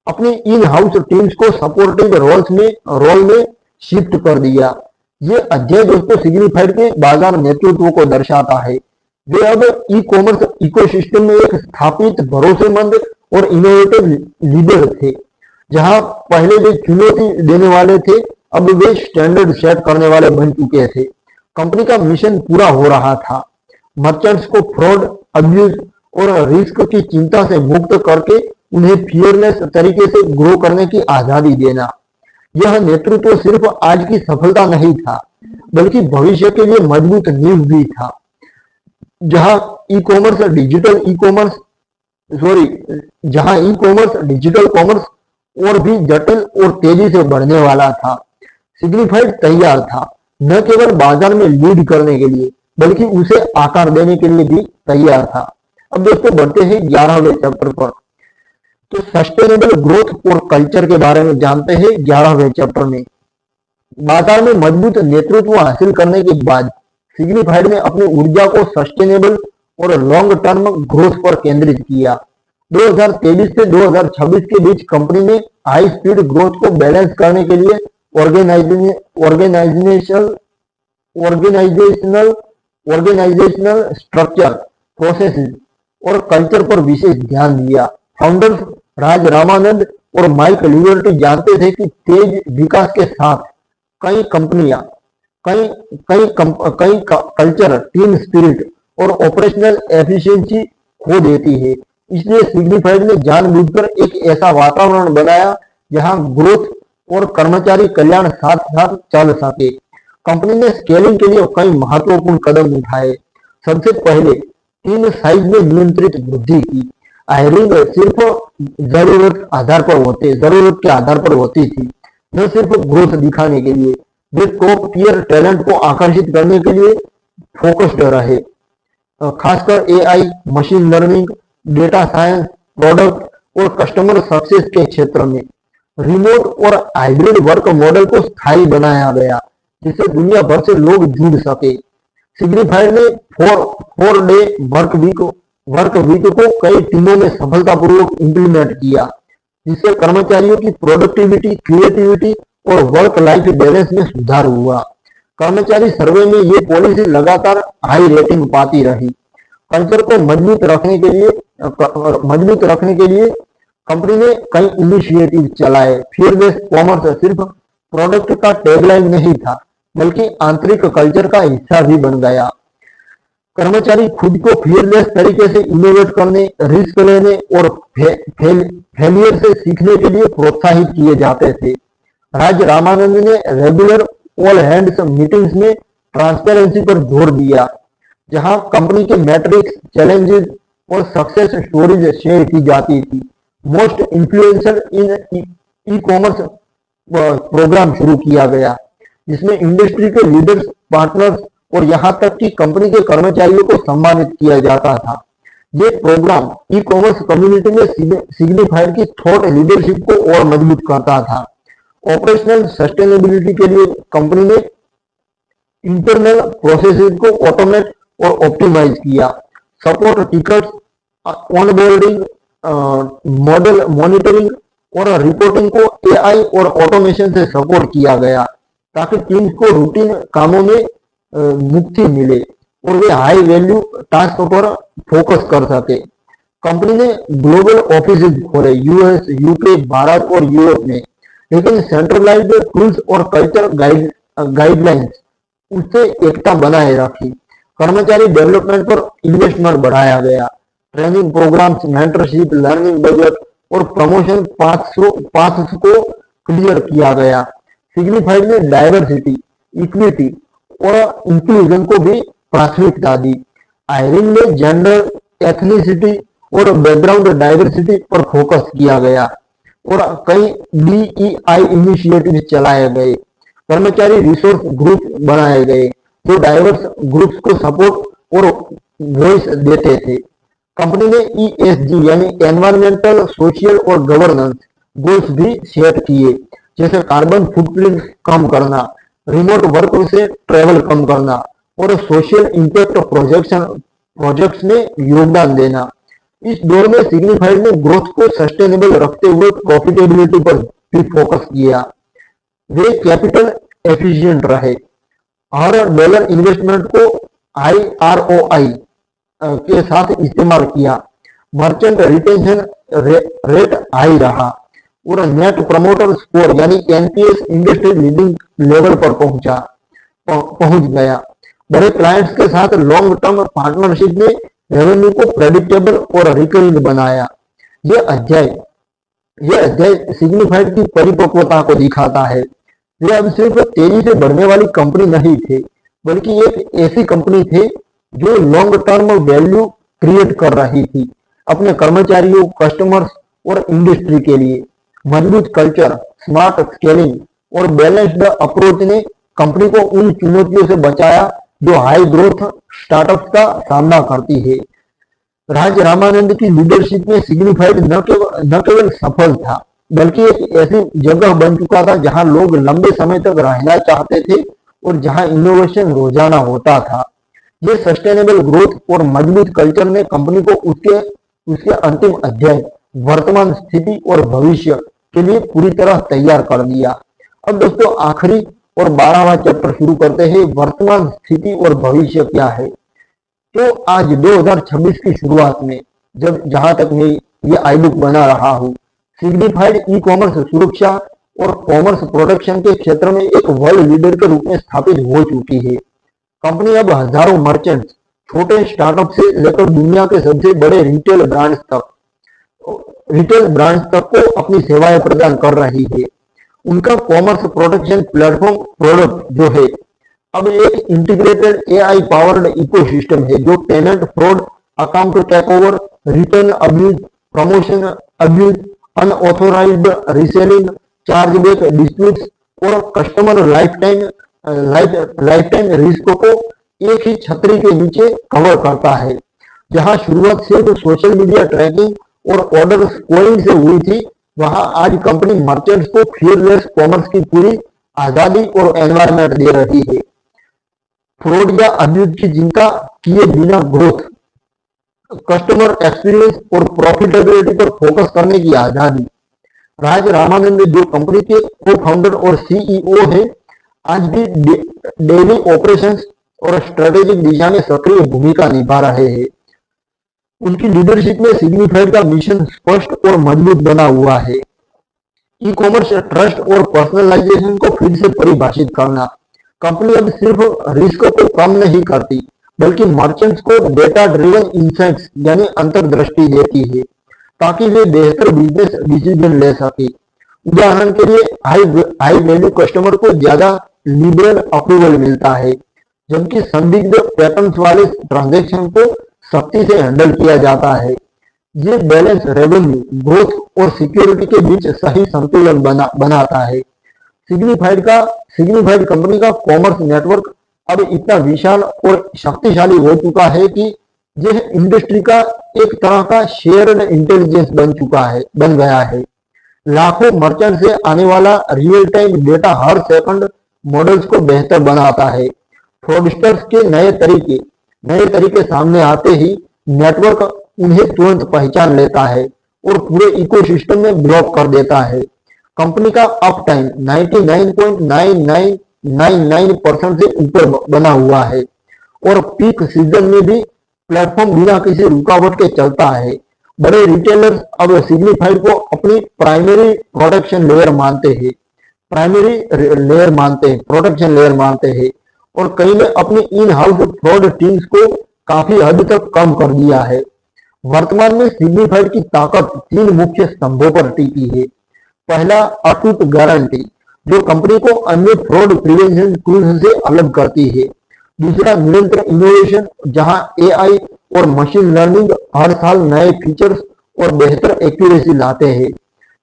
अपनी इन हाउस टीम्स को सपोर्टिव रोल में शिफ्ट कर दिया। ये अध्याय दोस्तों सिग्निफाइड के बाजार नेतृत्व को दर्शाता है। वे अब ई कॉमर्स इकोसिस्टम में एक स्थापित, भरोसेमंद और इनोवेटिव लीडर थे। जहां पहले वे चुनौती देने वाले थे, अब वे स्टैंडर्ड सेट करने वाले बन चुके थे। कंपनी का मिशन पूरा हो रहा था, मर्चेंट्स को फ्रॉड, अब्यूज और रिस्क की चिंता से मुक्त करके उन्हें फियरलेस तरीके से ग्रो करने की आजादी देना। यह नेतृत्व सिर्फ आज की सफलता नहीं था, बल्कि भविष्य के लिए मजबूत नींव भी था। जहां ई कॉमर्स डिजिटल कॉमर्स और भी जटिल और तेजी से बढ़ने वाला था, सिग्निफाइड तैयार था, न केवल बाजार में लीड करने के लिए, बल्कि उसे आकार देने के लिए भी तैयार था। अब दोस्तों बढ़ते हैं 11वें चैप्टर पर। तो सस्टेनेबल ग्रोथ और कल्चर के बारे में जानते हैं 11वें चैप्टर में। बाजार में मजबूत नेतृत्व हासिल करने के बाद सिग्निफाइड ने अपनी ऊर्जा को सस्टेनेबल और लॉन्ग टर्म ग्रोथ पर केंद्रित किया। 2023 से 2026 के बीच कंपनी ने हाई स्पीड ग्रोथ को बैलेंस करने के लिए ऑर्गेनाइजेशनल स्ट्रक्चर, प्रोसेसेस और कल्चर पर विशेष ध्यान दिया। फाउंडर्स राज रामानंद और माइक लिबर्टी जानते थे कि तेज विकास के साथ कई कंपनियां, कई कई कल्चर, टीम स्पिरिट और ऑपरेशनल एफिशिएंसी खो देती है। इसलिए सिग्निफाइड ने जानबूझकर एक ऐसा वातावरण बनाया जहां ग्रोथ और कर्मचारी कल्याण साथ साथ चल सके। कंपनी ने स्केलिंग के लिए कई महत्वपूर्ण कदम उठाए। सबसे पहले टीम साइज में नियंत्रित वृद्धि की। हायरिंग सिर्फ जरूरत के आधार पर होती थी, न सिर्फ ग्रोथ दिखाने के लिए। वे टॉप टियर टैलेंट को आकर्षित करने के लिए फोकस्ड रहे, खासकर AI, machine learning, data science, product और कस्टमर सक्सेस के क्षेत्र में। रिमोट और हाइब्रिड वर्क मॉडल को स्थायी बनाया गया जिससे दुनिया भर से लोग जुड़ सके। सिग्निफाइड ने 4 डे वर्क वीक को कई टीमों में सफलतापूर्वक इंप्लीमेंट किया, जिससे कर्मचारियों की प्रोडक्टिविटी, क्रिएटिविटी और वर्क लाइफ बैलेंस में सुधार हुआ। कर्मचारी सर्वे में ये पॉलिसी लगातार हाई रेटिंग पाती रही। कल्चर को मजबूत रखने के लिए कंपनी ने कई इनिशिएटिव चलाए। फियरलेस कॉमर्स सिर्फ प्रोडक्ट का टैगलाइन नहीं था, बल्कि आंतरिक कल्चर का हिस्सा भी बन गया। कर्मचारी खुद को फियरलेस तरीके से इनोवेट करने, रिस्क लेने और फेलियर से सीखने के लिए प्रोत्साहित किए जाते थे। राज रामानंद ने रेगुलर ऑल हैंड्स मीटिंग्स में ट्रांसपेरेंसी पर जोर दिया, जहां कंपनी के मैट्रिक्स, चैलेंजेस और सक्सेस स्टोरीज शेयर की जाती थी। Most influencer in e commerce programme शुरू किया गया, जिसमें इंडस्ट्री के लीडर्स, पार्टनर्स और यहां तक कि कंपनी के कर्मचारियों को सम्मानित किया जाता था। ये प्रोग्राम ई कॉमर्स कम्युनिटी में सिग्निफाइड की थॉट लीडरशिप को और मजबूत करता था। ऑपरेशनल सस्टेनेबिलिटी के लिए कंपनी ने इंटरनल प्रोसेसेस को ऑटोमेट और ऑप्टिमाइज किया। Support tickets, onboarding, model monitoring और रिपोर्टिंग को एआई और ऑटोमेशन से सपोर्ट किया गया, ताकि टीम्स को रूटीन कामों में मुक्ति मिले और वे हाई वैल्यू टास्क पर फोकस कर सके। कंपनी ने ग्लोबल ऑफिस खोले, यूएस, यूके, भारत और यूरोप में, लेकिन सेंट्रलाइज्ड टूल्स और कल्चर गाइडलाइंस उससे एकता बनाए रखी। कर्मचारी डेवलपमेंट पर इन्वेस्टमेंट बढ़ाया गया। Training programmes, mentorship, learning budget और प्रमोशन पाथ्स को क्लियर किया गया। सिग्निफाइड ने डाइवर्सिटी, इक्विटी और इंक्लूजन को भी प्राथमिकता दी। हायरिंग में जेंडर, एथनिसिटी और बैकग्राउंड डाइवर्सिटी पर फोकस किया गया और कई DEI इनिशिएटिव चलाए गए। कर्मचारी रिसोर्स ग्रुप बनाए गए जो डाइवर्स ग्रुप्स को सपोर्ट और वॉइस देते थे। कंपनी ने ESG यानी एनवायरमेंटल, सोशल और गवर्नेंस गोल्स भी सेट किए, जैसे कार्बन फुटप्रिंट कम करना, रिमोट वर्क से ट्रेवल कम करना और सोशल इम्पैक्ट प्रोजेक्ट्स में योगदान देना। इस दौर में सिग्निफाइड ने ग्रोथ को सस्टेनेबल रखते हुए प्रॉफिटेबिलिटी पर भी फोकस किया। वे कैपिटल एफिशिएंट रहे, हर डॉलर इन्वेस्टमेंट को ROI के साथ इस्तेमाल किया। मर्चेंट रिटेंशन रेट हाई रहा और नेट प्रमोटर स्कोर यानी NPS इंडस्ट्री लीडिंग लेवल पर पहुंच गया। बड़े क्लाइंट्स के साथ लॉन्ग टर्म पार्टनरशिप ने रेवेन्यू को प्रेडिक्टेबल और रिकरिंग बनाया। यह अध्याय सिग्निफाइड की परिपक्वता को दिखाता है। वे अब सिर्फ तेजी से बढ़ने वाली कंपनी नहीं थे, बल्कि एक ऐसी कंपनी थे जो लॉन्ग टर्म वैल्यू क्रिएट कर रही थी अपने कर्मचारियों, कस्टमर्स और इंडस्ट्री के लिए। मजबूत कल्चर, स्मार्ट स्केलिंग और बैलेंस्ड अप्रोच ने कंपनी को उन चुनौतियों से बचाया जो हाई ग्रोथ स्टार्टअप्स का सामना करती है। राज रामानंद की लीडरशिप में सिग्निफाइड न केवल सफल था, बल्कि एक ऐसी जगह बन चुका था जहां लोग लंबे समय तक रहना चाहते थे और जहां इनोवेशन रोजाना होता था। ये सस्टेनेबल ग्रोथ और मजबूत कल्चर ने कंपनी को उसके अंतिम अध्याय, वर्तमान स्थिति और भविष्य के लिए पूरी तरह तैयार कर दिया। अब दोस्तों आखिरी और 12वां चैप्टर शुरू करते हैं, वर्तमान स्थिति और भविष्य क्या है। तो आज 2026 की शुरुआत में जहां तक मैं ये आई बुक बना रहा हूँ, सिग्निफाइड ई कॉमर्स सुरक्षा और कॉमर्स प्रोडक्शन के क्षेत्र में एक वर्ल्ड लीडर के रूप में स्थापित हो चुकी है। कंपनी अब हजारों मर्चेंट्स, छोटे स्टार्टअप से लेकर दुनिया के सबसे बड़े रिटेल ब्रांड्स तक को अपनी सेवाएं प्रदान कर रही है। उनका कॉमर्स प्रोडक्शन प्लेटफॉर्म प्रोडक्ट जो है अब एक इंटीग्रेटेड एआई पावर्ड इकोसिस्टम है जो payment fraud, account takeover, return abuse, promotion abuse, unauthorised reselling, chargeback disputes और कस्टमर लाइफ टाइम रिस्क को एक ही छतरी के नीचे कवर करता है। जहां शुरुआत सिर्फ सोशल मीडिया ट्रैकिंग और ऑर्डर स्कोरिंग से हुई थी, वहां आज कंपनी मर्चेंट्स को फीयरलेस कॉमर्स की पूरी आजादी और एनवायरनमेंट दे रही है। फ्रॉड या अब्यूज की चिंता किए बिना ग्रोथ, कस्टमर एक्सपीरियंस और प्रॉफिटेबिलिटी पर फोकस करने की आजादी। राज रामानंद जो कंपनी के को फाउंडर और सीईओ है, आज भी डेली ऑपरेशंस और स्ट्रेटेजिक दिशा में सक्रिय भूमिका निभा रहे हैं। उनकी लीडरशिप में सिग्निफाइड का मिशन स्पष्ट और मजबूत बना हुआ है। ई कॉमर्स ट्रस्ट और पर्सनलाइजेशन को फिर से परिभाषित करना। कंपनी अब सिर्फ रिस्क को कम नहीं करती, बल्कि मर्चेंट्स को डेटा ड्रिवन इंसाइट्स यानी अंतर्दृष्टि देती है ताकि वे बेहतर बिजनेस डिसीजन ले सके। उदाहरण के लिए हाई वैल्यू कस्टमर को ज्यादा लिबरल अप्रूवल मिलता है, जबकि संदिग्ध पैटर्न्स वाले ट्रांजैक्शन को सख्ती से हैंडल किया जाता है। ये बैलेंस रेवेन्यू ग्रोथ और सिक्योरिटी के बीच सही संतुलन बनाता है। सिग्निफाइड कंपनी का कॉमर्स नेटवर्क अब इतना विशाल और शक्तिशाली हो चुका है कि यह इंडस्ट्री का एक तरह का शेयर्ड इंटेलिजेंस बन गया है। लाखों मर्चेंट से आने वाला रियल टाइम डेटा हर सेकंड मॉडल्स को बेहतर बनाता है। फ्रॉडस्टर्स के नए तरीके सामने आते ही नेटवर्क उन्हें तुरंत पहचान लेता है और पूरे इकोसिस्टम में ब्लॉक कर देता है। कंपनी का अप टाइम 99.9999% से ऊपर बना हुआ है और पीक सीजन में भी प्लेटफॉर्म बिना किसी रुकावट के चलता है। बड़े रिटेलर्स अब सिग्निफाइड को अपनी प्राइमरी प्रोडक्शन लेयर मानते हैं और कई ने अपनी इन हाउस फ्रॉड टीम्स को काफी हद तक कम कर दिया है। वर्तमान में सिग्निफाइड की ताकत 3 मुख्य स्तंभों पर टिकी है। पहला, अटूट गारंटी जो कंपनी को अन्य फ्रॉड प्रिवेंशन टूल्स से अलग करती है। दूसरा, निरंतर इनोवेशन जहां एआई और मशीन लर्निंग हर साल नए फीचर्स और बेहतर एक्यूरेसी लाते हैं।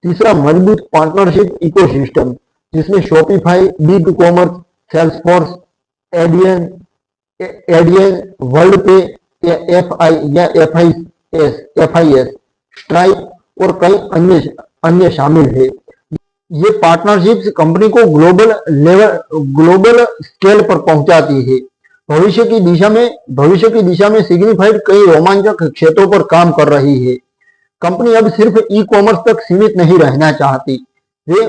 तीसरा, मजबूत पार्टनरशिप इकोसिस्टम जिसमें Shopify, BigCommerce, Salesforce, Adyen, Worldpay, FIS, Stripe और कई अन्य शामिल है। ये पार्टनरशिप्स कंपनी को ग्लोबल स्केल पर पहुंचाती है। भविष्य की दिशा में सिग्निफाइड कई रोमांचक क्षेत्रों पर काम कर रही है। कंपनी अब सिर्फ ई कॉमर्स तक सीमित नहीं रहना चाहती। वे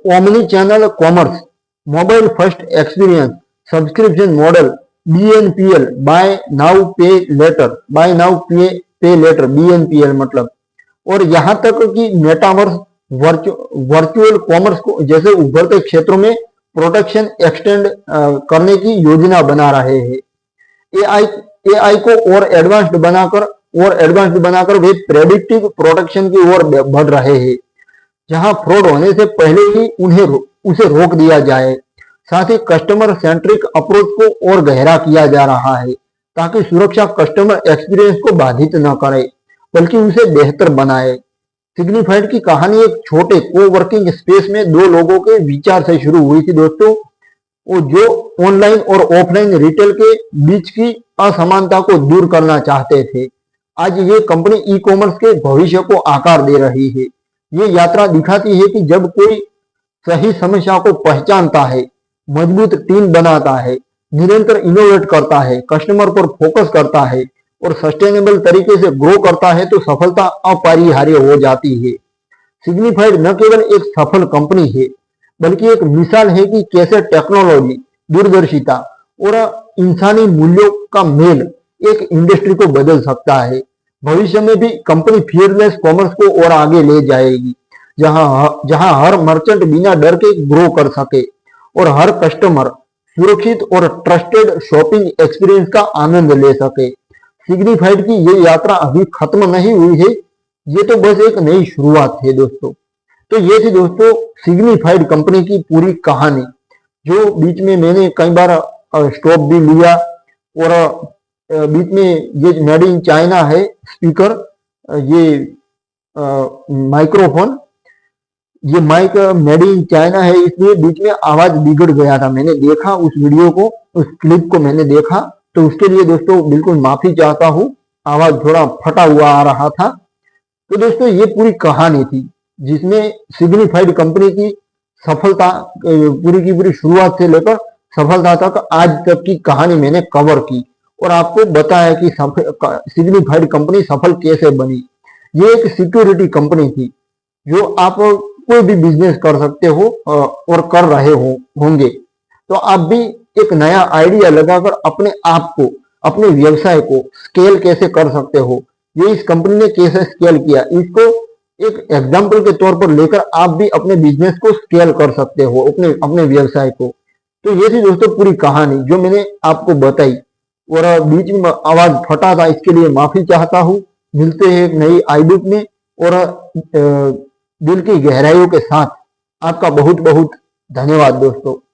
omni channel commerce, mobile first experience, subscription model, BNPL, buy now pay later BNPL मतलब, और यहाँ तक कि मेटावर्स, वर्चुअल कॉमर्स को जैसे उभरते क्षेत्रों में प्रोटेक्शन एक्सटेंड करने की योजना बना रहे हैं। एआई को और एडवांस्ड बनाकर वे प्रेडिक्टिव प्रोटेक्शन की ओर बढ़ रहे हैं, जहां फ्रॉड होने से पहले ही उसे रोक दिया जाए। साथ ही कस्टमर सेंट्रिक अप्रोच को और गहरा किया जा रहा है ताकि सुरक्षा कस्टमर एक्सपीरियंस को बाधित न करे बल्कि उसे बेहतर बनाए। सिग्निफाइड की कहानी एक छोटे कोवर्किंग स्पेस में 2 लोगों के विचार से शुरू हुई थी दोस्तों, जो ऑनलाइन और ऑफलाइन रिटेल के बीच की असमानता को दूर करना चाहते थे। आज ये कंपनी ई कॉमर्स के भविष्य को आकार दे रही है। ये यात्रा दिखाती है कि जब कोई सही समस्या को पहचानता है, मजबूत टीम बनाता है, निरंतर इनोवेट करता है, कस्टमर पर फोकस करता है और सस्टेनेबल तरीके से ग्रो करता है तो सफलता अपरिहार्य हो जाती है। सिग्निफाइड न केवल एक सफल कंपनी है बल्कि एक मिसाल है कि कैसे टेक्नोलॉजी, दूरदर्शिता और इंसानी मूल्यों का मेल एक इंडस्ट्री को बदल सकता है। भविष्य में भी कंपनी फियरलेस कॉमर्स को और आगे ले जाएगी जहां हर मर्चेंट बिना डर के ग्रो कर सके और हर कस्टमर सुरक्षित और ट्रस्टेड शॉपिंग एक्सपीरियंस का आनंद ले सके। सिग्निफाइड की ये यात्रा अभी खत्म नहीं हुई है, ये तो बस एक नई शुरुआत है दोस्तों। तो ये थी दोस्तों सिग्निफाइड कंपनी की पूरी कहानी, जो बीच में मैंने कई बार स्टॉप भी लिया और बीच में ये मेड इन चाइना है स्पीकर, ये माइक्रोफोन, ये माइक मेड इन चाइना है, इसलिए बीच में आवाज बिगड़ गया था। मैंने देखा उस वीडियो को, उस क्लिप को मैंने देखा, तो उसके लिए दोस्तों बिल्कुल माफी चाहता हूँ, आवाज थोड़ा फटा हुआ आ रहा था। तो दोस्तों ये पूरी कहानी थी जिसमें सिग्निफाइड कंपनी की सफलता पूरी की पूरी शुरुआत से लेकर सफलता तक आज तक की कहानी मैंने कवर की और आपको बताया कि सिग्निफाइड कंपनी सफल कैसे बनी। ये एक सिक्योरिटी कंपनी थी जो आप कोई भी बिजनेस कर सकते हो और कर रहे होंगे। तो आप भी एक नया आइडिया लगाकर अपने आप को, अपने व्यवसाय को स्केल कैसे कर सकते हो, ये इस कंपनी ने कैसे स्केल किया, इसको एक एग्जाम्पल के तौर पर लेकर आप भी अपने बिजनेस को स्केल कर सकते हो, अपने व्यवसाय को। तो ये थी दोस्तों पूरी कहानी जो मैंने आपको बताई और बीच में आवाज फटा था, इसके लिए माफी चाहता हूँ। मिलते हैं एक नई आई बुक में और दिल की गहराइयों के साथ। आपका बहुत बहुत धन्यवाद दोस्तों।